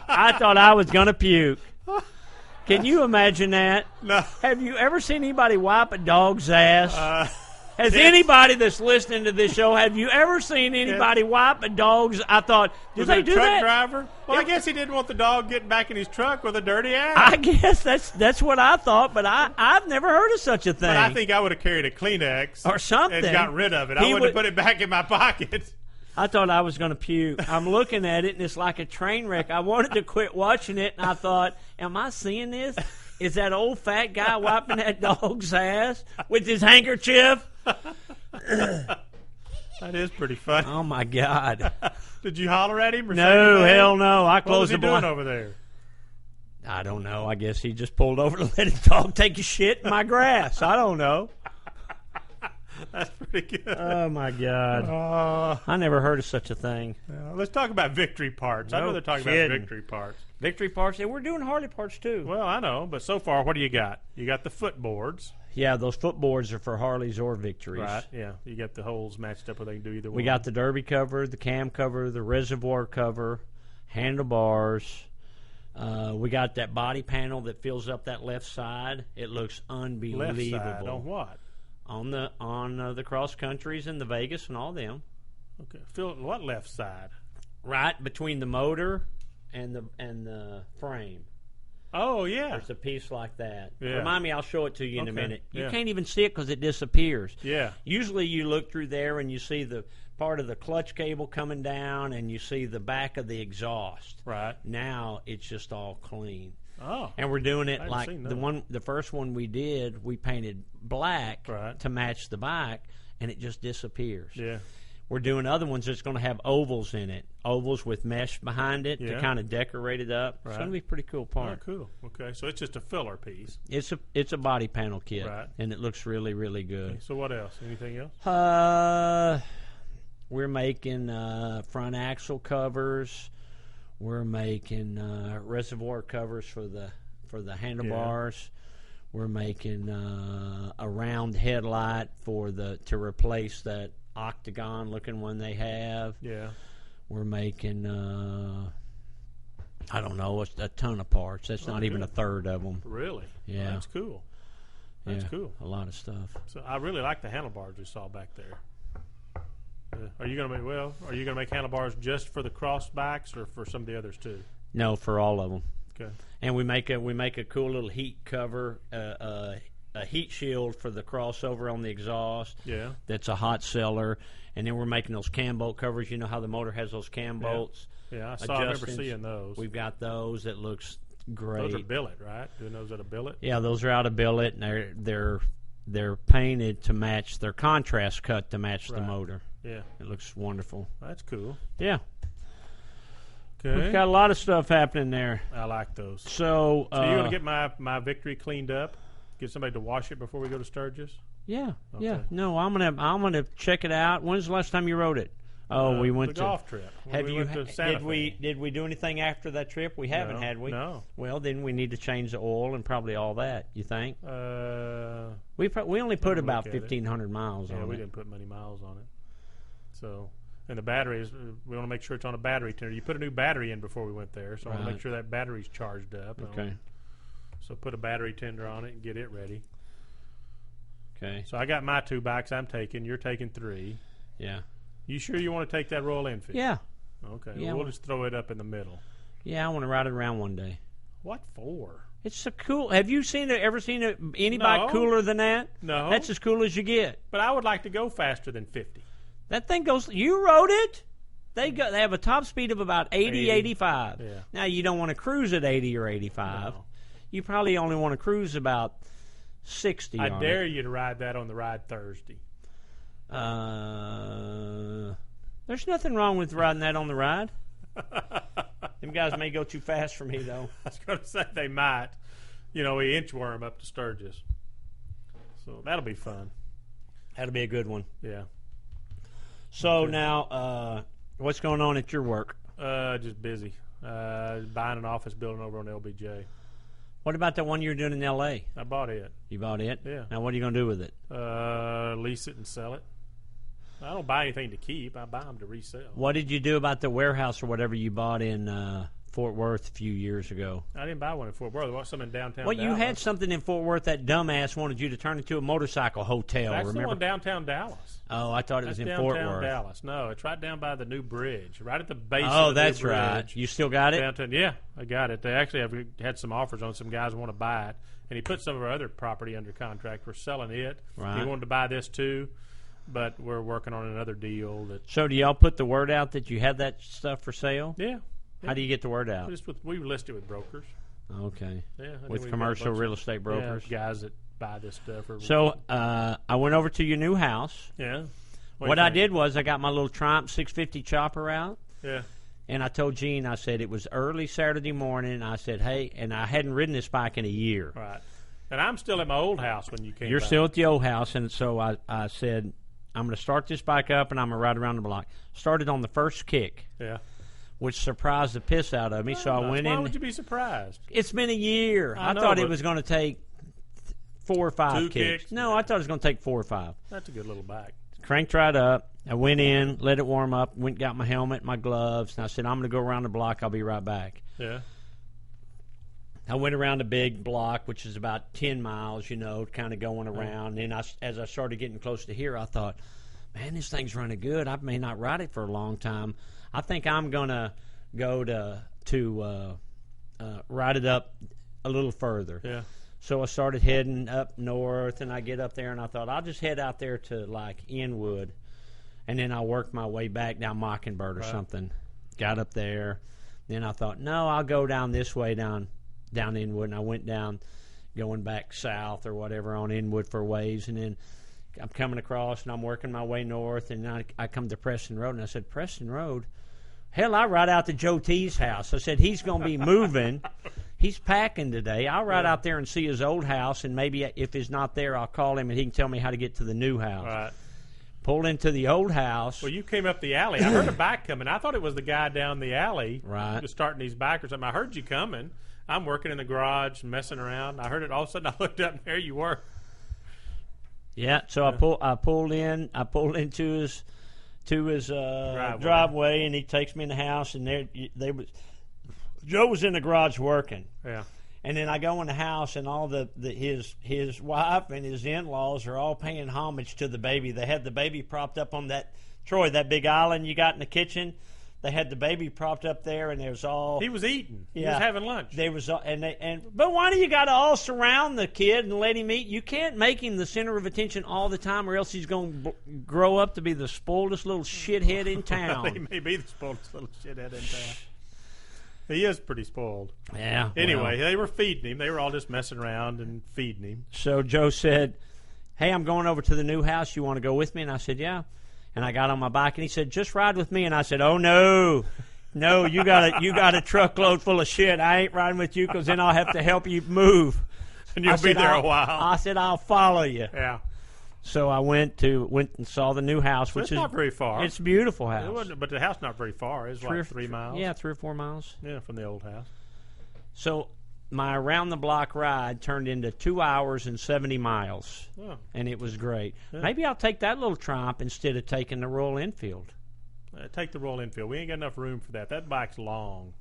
I thought I was going to puke. Can you imagine that? No. Have you ever seen anybody wipe a dog's ass? Has anybody that's listening to this show, have you ever seen anybody wipe a dog's? I thought, did they do that? Truck driver? Well, I guess he didn't want the dog getting back in his truck with a dirty ass. I guess that's what I thought, but I've never heard of such a thing. But I think I would have carried a Kleenex or something and got rid of it. I wouldn't have put it back in my pocket. I thought I was going to puke. I'm looking at it, and it's like a train wreck. I wanted to quit watching it, and I thought, am I seeing this? Is that old fat guy wiping that dog's ass with his handkerchief? That is pretty funny. Oh, my God. Did you holler at him? Or no, hell no. I closed the blind. What was he doing over there? I don't know. I guess he just pulled over to let his dog take a shit in my grass. I don't know. That's pretty good. Oh, my God. I never heard of such a thing. Let's talk about victory parts. I'd rather talk about victory parts. Victory parts? And we're doing Harley parts, too. Well, I know. But so far, what do you got? You got the footboards. Yeah, those footboards are for Harleys or victories. Right, yeah. You got the holes matched up where they can do either one. We got the derby cover, the cam cover, the reservoir cover, handlebars. We got that body panel that fills up that left side. It looks unbelievable. Left side on what? On the cross countries and the Vegas and all them. Okay. What left side? Right between the motor and the frame. Oh, yeah. There's a piece like that. Yeah. Remind me, I'll show it to you in a minute. You Yeah. can't even see it because it disappears. Yeah. Usually you look through there and you see the part of the clutch cable coming down and you see the back of the exhaust. Right. Now it's just all clean. Oh. And we're doing it I like hadn't seen that. the first one we did, we painted black Right. to match the bike, and it just disappears. Yeah. we're doing other ones that's going to have ovals in it, ovals with mesh behind it to kind of decorate it up. It's going to be a pretty cool part. Oh, cool. Okay, so it's just a filler piece. It's a body panel kit, and it looks really, really good. Okay, so what else? Anything else? We're making front axle covers. We're making reservoir covers for the handlebars. Yeah. We're making a round headlight to replace that octagon-looking one they have. Yeah. We're making, I don't know, a ton of parts. That's not even a third of them. Really? Yeah. That's cool. That's cool. A lot of stuff. So I really like the handlebars we saw back there. Are you gonna make handlebars just for the cross bikes or for some of the others too? No, for all of them. Okay. And we make a cool little heat cover, a heat shield for the crossover on the exhaust. Yeah. That's a hot seller. And then we're making those cam bolt covers. You know how the motor has those cam bolts? Yeah, I remember seeing those. We've got those. That looks great. Those are billet, right? Doing those out of billet? Yeah, those are out of billet, and they're painted to match their contrast cut to match the motor. Yeah. It looks wonderful. That's cool. Yeah. Okay. We've got a lot of stuff happening there. I like those. So you want to get my Victory cleaned up? Get somebody to wash it before we go to Sturgis? Yeah. Okay. Yeah. No, I'm gonna check it out. When's the last time you rode it? Oh, we went the golf trip. Did we do anything after that trip? We haven't, had we? No. Well, then we need to change the oil and probably all that. You think? We only put about 1,500 miles on it. Yeah, we didn't put many miles on it. So, and the batteries, we want to make sure it's on a battery tender. You put a new battery in before we went there, so I want to make sure that battery's charged up. Okay. So put a battery tender on it and get it ready. Okay. So I got my 2 bikes I'm taking. You're taking 3. Yeah. You sure you want to take that Royal Enfield? Yeah. Okay. Yeah, we'll just throw it up in the middle. Yeah, I want to ride it around one day. What for? It's so cool. Have you ever seen any bike cooler than that? No. That's as cool as you get. But I would like to go faster than 50. That thing goes. You rode it. They have a top speed of about 80. 85. Yeah. Now you don't want to cruise at 80 or 85. No. You probably only want to cruise about 60. I dare you to ride that on the ride Thursday. There's nothing wrong with riding that on the ride. Them guys may go too fast for me, though. I was going to say they might. We inchworm up to Sturgis. So that'll be fun. That'll be a good one. Yeah. So now, what's going on at your work? Just busy. Buying an office building over on LBJ. What about the one you're doing in L.A.? I bought it. You bought it? Yeah. Now what are you going to do with it? Lease it and sell it. I don't buy anything to keep. I buy them to resell. What did you do about the warehouse or whatever you bought in Fort Worth a few years ago? I didn't buy one in Fort Worth. I bought some in downtown Well, Dallas. you had something in Fort Worth. That dumbass wanted you to turn into a motorcycle hotel. That's remember? the one downtown Dallas. Oh, I thought it was in Fort Worth. Dallas. No, it's right down by the new bridge, right at the base of Oh, the that's new bridge. right. You still got it? Downtown, yeah, I got it. They actually have had some offers on some guys who want to buy it. And he put some of our other property under contract. We're selling it. Right. He wanted to buy this too, but we're working on another deal. So do y'all put the word out that you have that stuff for sale? Yeah. How do you get the word out? We list it with brokers. Okay. Yeah. With commercial real estate brokers? Yeah, guys that buy this stuff. So I went over to your new house. Yeah. What I did was I got my little Triumph 650 chopper out. Yeah. And I told Gene, I said, it was early Saturday morning. I said, hey, and I hadn't ridden this bike in a year. Right. And I'm still at my old house when you came You're back. still at the old house. And so I said, I'm going to start this bike up and I'm going to ride around the block. Started on the first kick. Yeah. Which surprised the piss out of me. So I went in. Why would you be surprised? It's been a year. I know, thought it was going to take 4 or 5 2 kicks. No, I thought it was going to take 4 or 5. That's a good little bike. Cranked right up. I went in, let it warm up, went got my helmet, my gloves, and I said, I'm going to go around the block. I'll be right back. Yeah. I went around a big block, which is about 10 miles, kind of going around. And as I started getting close to here, I thought, man, this thing's running good. I may not ride it for a long time. I think I'm going to go to ride it up a little further. Yeah. So I started heading up north, and I get up there, and I thought, I'll just head out there to, like, Inwood, and then I'll work my way back down Mockingbird or something. Got up there. Then I thought, no, I'll go down this way, down Inwood, and I went down going back south or whatever on Inwood for a ways, and then I'm coming across, and I'm working my way north, and I come to Preston Road, and I said, Preston Road? Hell, I ride out to JoeT's house. I said, he's going to be moving. He's packing today. I'll ride out there and see his old house, and maybe if he's not there, I'll call him, and he can tell me how to get to the new house. Right. Pulled into the old house. Well, you came up the alley. I heard a bike coming. I thought it was the guy down the alley. Right. Just starting these bike or something. I heard you coming. I'm working in the garage, messing around. I heard it. All of a sudden, I looked up, and there you were. Yeah. So I pulled into his driveway, and he takes me in the house, and Joe was in the garage working. Yeah. And then I go in the house, and all his wife and his in-laws are all paying homage to the baby. They had the baby propped up on that big island you got in the kitchen. They had the baby propped up there, and there's all. He was eating. Yeah, he was having lunch. But why do you got to all surround the kid and let him eat? You can't make him the center of attention all the time, or else he's going to grow up to be the spoiledest little shithead in town. He may be the spoiledest little shithead in town. He is pretty spoiled. Yeah. Anyway, they were feeding him. They were all just messing around and feeding him. So Joe said, hey, I'm going over to the new house. You want to go with me? And I said, yeah. And I got on my bike, and he said, just ride with me. And I said, oh, no. No, you got a truckload full of shit. I ain't riding with you because then I'll have to help you move. And you'll be there a while. I said, I'll follow you. Yeah. So I went and saw the new house, which is not very far. It's a beautiful house. It wasn't, but the house not very far. It's like 3 miles. Yeah, 3 or 4 miles. Yeah, from the old house. So my around-the-block ride turned into 2 hours and 70 miles, and it was great. Yeah. Maybe I'll take that little Triumph instead of taking the Royal Enfield. Take the Royal Enfield. We ain't got enough room for that. That bike's long.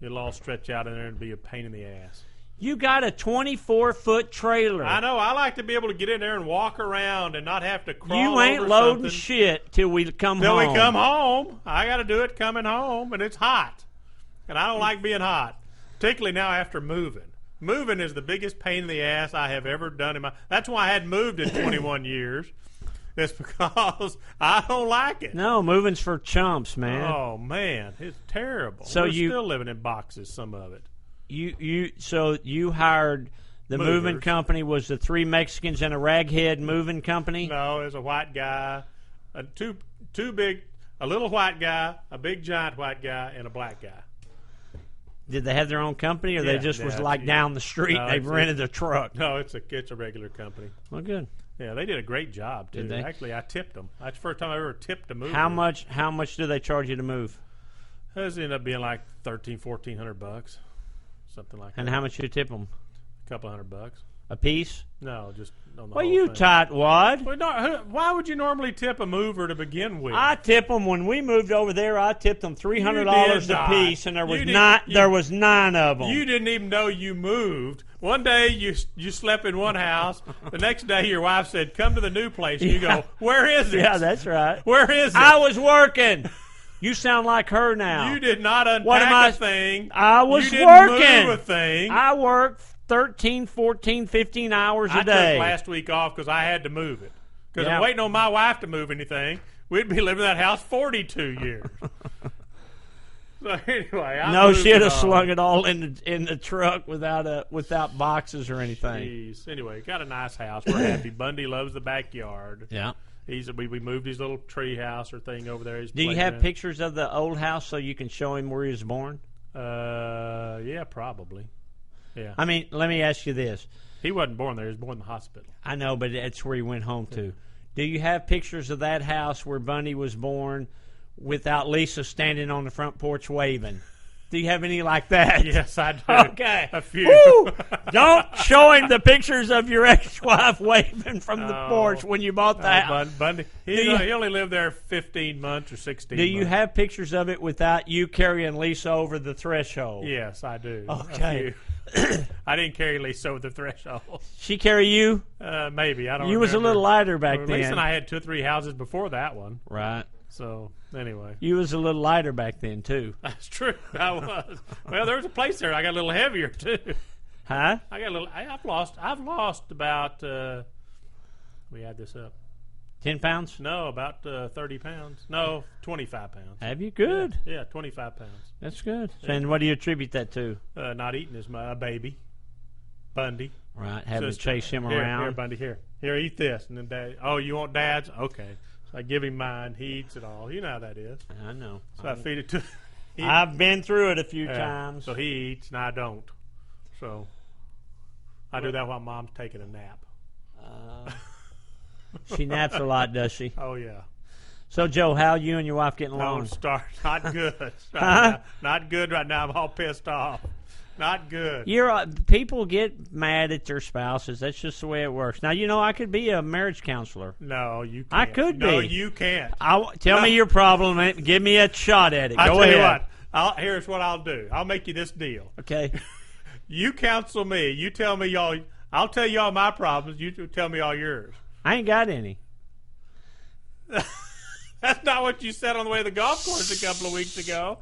It'll all stretch out in there and be a pain in the ass. You got a 24-foot trailer. I know. I like to be able to get in there and walk around and not have to crawl You ain't over loading something. shit till we come home. Till we come home. I got to do it coming home, and it's hot. And I don't like being hot, particularly now after moving. Moving is the biggest pain in the ass I have ever done in my. That's why I hadn't moved in 21 years. It's because I don't like it. No, moving's for chumps, man. Oh man, it's terrible. So We're still living in boxes, some of it. So you hired the Movers. moving company was the 3 Mexicans and a raghead moving company? No, there's a white guy, a little white guy, a big giant white guy, and a black guy. Did they have their own company, or they just was like down the street? No, They rented a truck. No, it's a regular company. Well, good. Yeah, they did a great job too. Did they? Actually, I tipped them. That's the first time I ever tipped a mover. How much do they charge you to move? It ended up being like $1,400, something like that. And how much you tip them? A couple $100. A piece? No, just on the Well, whole you thing. tightwad. Well, why would you normally tip a mover to begin with? I tip them when we moved over there. I tipped them $300 a piece, and there was 9 of them. You didn't even know you moved. One day you slept in one house. The next day your wife said, "Come to the new place." And you go, "Where is it?" Yeah, that's right. Where is it? I was working. You sound like her now. You did not unpack a thing. I was you didn't working. Move a thing. I worked 13, 14, 15 hours a day. I took last week off because I had to move it. Because I'm waiting on my wife to move anything. We'd be living in that house 42 years. So anyway, she'd have slung it all in the truck without boxes or anything. Jeez. Anyway, got a nice house. We're happy. Bundy loves the backyard. Yeah. We moved his little tree house or thing over there. Do you have pictures of the old house so you can show him where he was born? Yeah, probably. Yeah. I mean, let me ask you this. He wasn't born there. He was born in the hospital. I know, but that's where he went home to. Do you have pictures of that house where Bundy was born without Lisa standing on the front porch waving? Do you have any like that? Yes, I do. Okay. A few. Woo! Don't show him the pictures of your ex-wife waving from the porch when you bought the house. Bundy, he only lived there 15 months or 16 months. Do you have pictures of it without you carrying Lisa over the threshold? Yes, I do. Okay. I didn't carry Lisa over the threshold. She carry you? Maybe. I don't You remember. was a little lighter back then. Lisa and I had 2 or 3 houses before that one. Right. So, anyway. You was a little lighter back then, too. That's true. I was. Well, there was a place there I got a little heavier, too. Huh? I got a little. I've lost about. We add this up. 10 pounds? No, about 30 pounds. No, 25 pounds. Have you? Good. Yeah, 25 pounds. That's good. And what do you attribute that to? Not eating as much. A baby. Bundy. Right, having to Sister. chase him Here, around. Here, Bundy, here, eat this. And then Dad, oh, you want Dad's? Okay. So I give him mine. He eats it all. You know how that is. I know. So I feed it to. I've been through it a few times. So he eats and I don't. So I do that while Mom's taking a nap. She naps a lot, does she? Oh yeah. So Joe, how you and your wife getting along? Don't start. Not good. Right now. Not good right now. I'm all pissed off. Not good. People get mad at their spouses. That's just the way it works. Now, I could be a marriage counselor. No, you can't. I could be. No, you can't. Tell me your problem and give me a shot at it. I'll Go tell ahead. you what. Here's what I'll do. I'll make you this deal. Okay. You counsel me. You tell me y'all. I'll tell you all my problems. You tell me all yours. I ain't got any. That's not what you said on the way to the golf course a couple of weeks ago.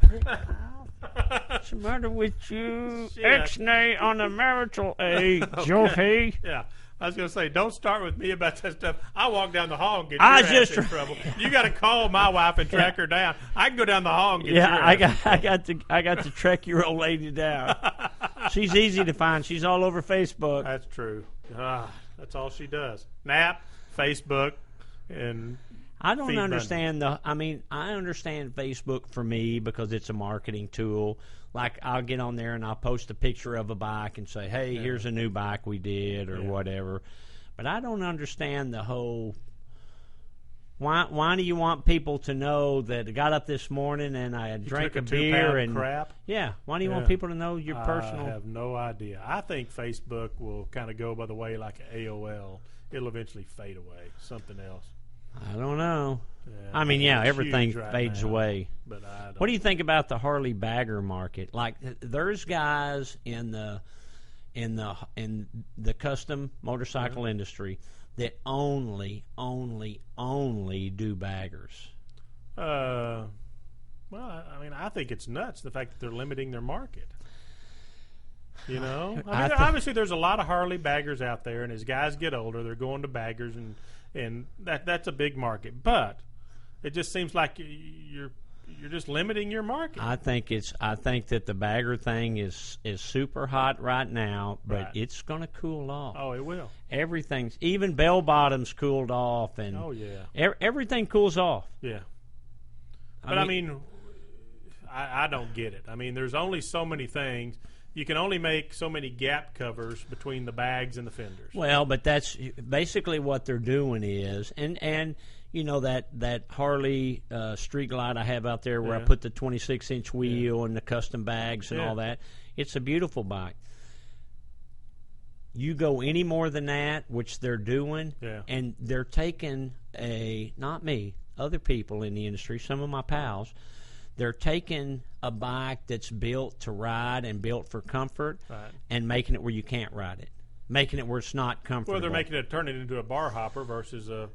What's the matter with you? Shit. X-nay on the marital age, JoeT. Yeah. I was going to say, don't start with me about that stuff. I'll walk down the hall and get I your ass just- in trouble. You got to call my wife and track her down. I can go down the hall and get your ass. I got to track your old lady down. She's easy to find. She's all over Facebook. That's true. That's all she does. Nap, Facebook, and I don't feed understand I understand Facebook for me because it's a marketing tool. Like, I'll get on there and I'll post a picture of a bike and say, hey, here's a new bike we did or whatever. But I don't understand the whole, why do you want people to know that I got up this morning and I drank a beer and crap? Yeah, why do you want people to know your personal? I have no idea. I think Facebook will kind of go by the way like AOL. It'll eventually fade away. Something else. I don't know. Yeah, it's everything huge right fades now, away. But I don't. What do you think about the Harley bagger market? Like, there's guys in the custom motorcycle industry that only do baggers. Well, I think it's nuts the fact that they're limiting their market. Obviously there's a lot of Harley baggers out there, and as guys get older, they're going to baggers, and that's a big market. But it just seems like you're just limiting your market. I think that the bagger thing is super hot right now, but it's going to cool off. Oh, it will. Even bell bottoms cooled off, and everything cools off. Yeah. But I don't get it. There's only so many things. You can only make so many gap covers between the bags and the fenders. Well, but that's basically what they're doing is, and that Harley Street Glide I have out there where I put the 26-inch wheel and the custom bags and all that. It's a beautiful bike. You go any more than that, which they're doing, and they're taking not me, other people in the industry, some of my pals, they're taking a bike that's built to ride and built for comfort and making it where you can't ride it. Making it where it's not comfortable. Well, they're turning it into a bar hopper versus a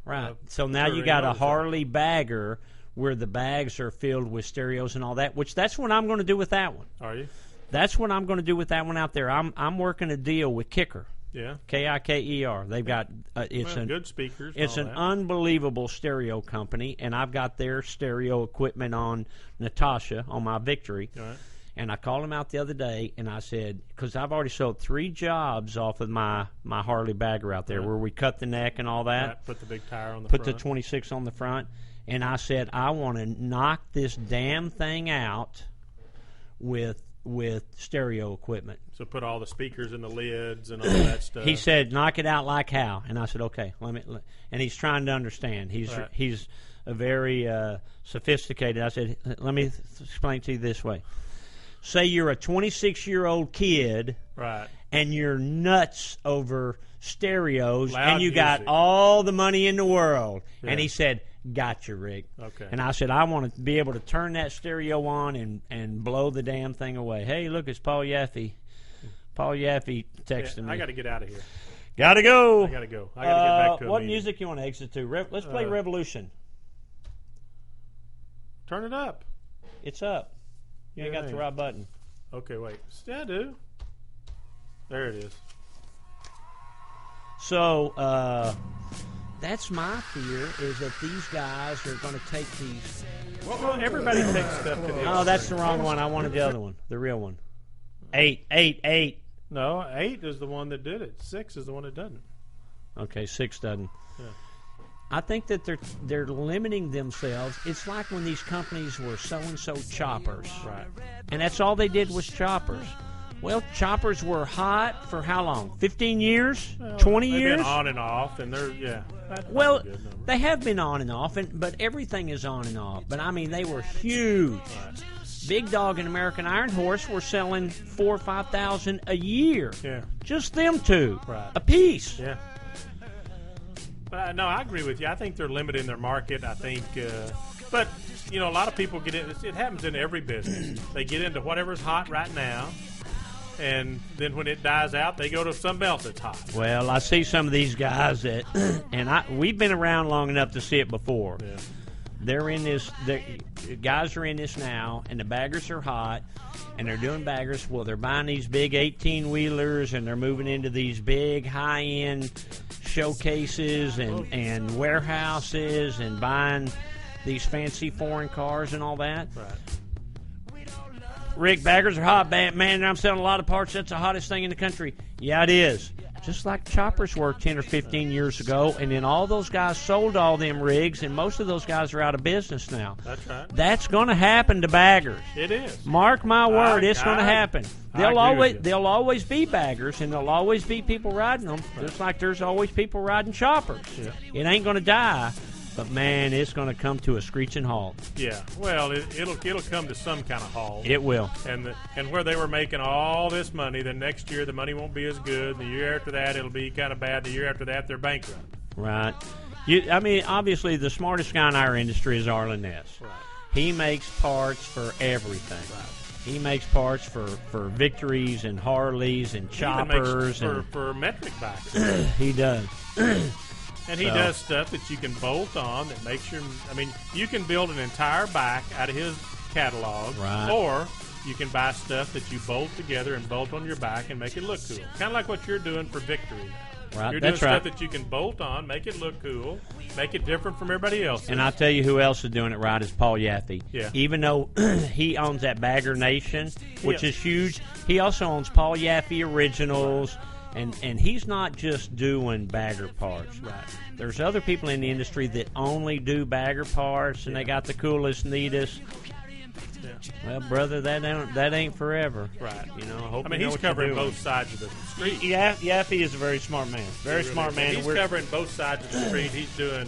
So now you got a Harley bagger where the bags are filled with stereos and all that, which that's what I'm going to do with that one. Are you? That's what I'm going to do with that one out there. I'm working a deal with Kicker. Yeah. Kiker. They've got good speakers. It's an unbelievable stereo company, and I've got their stereo equipment on Natasha on my Victory. All right. And I called him out the other day, and I said, because I've already sold 3 jobs off of my Harley bagger out there where we cut the neck and all that. Right. Put the big tire on the front. Put the 26 on the front. And I said, I want to knock this damn thing out with stereo equipment. So put all the speakers in the lids and all that stuff. He said, knock it out like how? And I said, okay. And he's trying to understand. He's a very sophisticated. I said, let me explain to you this way. Say you're a 26-year-old kid, and you're nuts over stereos, Loud and you got music. all the money in the world. Yeah. And he said, gotcha, Rick. Okay. And I said, I want to be able to turn that stereo on and blow the damn thing away. Hey, look, it's Paul Yaffe. Paul Yaffe texting me. I got to get out of here. Gotta go. I got to go. I got to get back to a what meeting. music you want to exit to? Let's play Revolution. Turn it up. It's up. You ain't got the right button. Okay, wait. Yeah, I do. There it is. So, that's my fear, is that these guys are going to take these. Well, everybody takes stuff to the Oh, that's the wrong one. I wanted the other one, the real one. 8. No, 8 is the one that did it. 6 is the one that doesn't. Okay, 6 doesn't. Yeah. I think that they're limiting themselves. It's like when these companies were so-and-so choppers. Right. And that's all they did was choppers. Well, choppers were hot for how long? 15 years? Well, 20 they've years? been on and off, and they're, yeah. That's Well, a good number. they have been on and off, but everything is on and off. But, I mean, they were huge. Right. Big Dog and American Iron Horse were selling 4,000 or 5,000 a year. Yeah. Just them two. Right. A piece. Yeah. But no, I agree with you. I think they're limiting their market. I think, but you know, a lot of people get in. It happens in every business. They get into whatever's hot right now, and then when it dies out, they go to something else that's hot. Well, I see some of these guys that, and we've been around long enough to see it before. Yeah. They're in this. The guys are in this now, and the baggers are hot, and they're doing baggers. Well, they're buying these big 18-wheelers, and they're moving into these big high-end showcases and warehouses, and buying these fancy foreign cars and all that. Right. Rick, baggers are hot, man. I'm selling a lot of parts. That's the hottest thing in the country. Yeah, it is. Just like choppers were 10 or 15 years ago, and then all those guys sold all them rigs, and most of those guys are out of business now. That's right. That's going to happen to baggers. It is. Mark my word, it's going to happen. They'll always be baggers, and there'll always be people riding them, just like there's always people riding choppers. Yeah. It ain't going to die, but man, it's going to come to a screeching halt. Yeah. Well, it'll come to some kind of halt. It will. And where they were making all this money, then next year the money won't be as good. The year after that, it'll be kind of bad. The year after that, they're bankrupt. Right. I mean, obviously, the smartest guy in our industry is Arlen Ness. Right. He makes parts for everything. Right. He makes parts for Victories and Harleys and choppers. He even makes for metric bikes. He does. And he does stuff that you can bolt on that makes your... I mean, you can build an entire bike out of his catalog. Right. Or you can buy stuff that you bolt together and bolt on your bike and make it look cool. Kind of like what you're doing for Victory now. Right. You're doing That's right. stuff that you can bolt on, make it look cool, make it different from everybody else. And I'll tell you who else is doing it right is Paul Yaffe. Yeah. Even though he owns that Bagger Nation, which Yeah. is huge, he also owns Paul Yaffe Originals. And he's not just doing bagger parts. Right. There's other people in the industry that only do bagger parts, and they got the coolest, neatest. Yeah. Well, brother, that ain't forever. Right. You know, I hope I mean, you know he's what you're covering doing. both sides of the street. Yeah, Yaffe is a very smart man. Very smart man. And he's covering both sides of the street. He's doing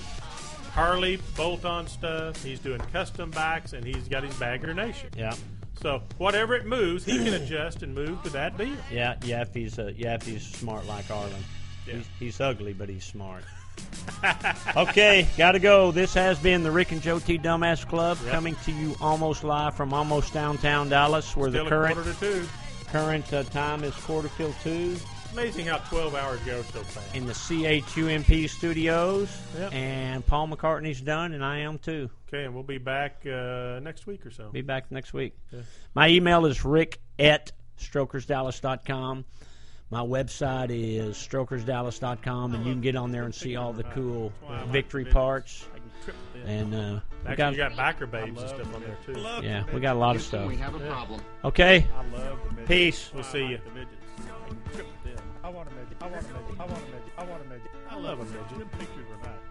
Harley bolt-on stuff. He's doing custom bikes, and he's got his Bagger Nation. Yeah. So whatever it moves, he can adjust and move to that deal. Yeah, Yaffe's smart like Arlen. Yeah. He's ugly, but he's smart. Okay, gotta go. This has been the Rick and Joe T. Dumbass Club, coming to you almost live from almost downtown Dallas, where Still the current a 1:45. current time is 2:45. It's amazing how 12 hours go so fast. In the CHUMP studios, Yep. and Paul McCartney's done, and I am too. Okay, and we'll be back next week or so. Be back next week. Yeah. My email is rick@strokersdallas.com. My website is strokersdallas.com, and you can get on there and see all the cool Victory parts. I can trip with this. And Actually, you got backer babes and stuff on there too. yeah, we got a lot of stuff. We have a problem. Okay, I love the midgets. peace. We'll see you. The midgets. I can trip with them. I want a midget. I want a midget. I want a midget. I want a midget. I love a midget. Pictures are nice.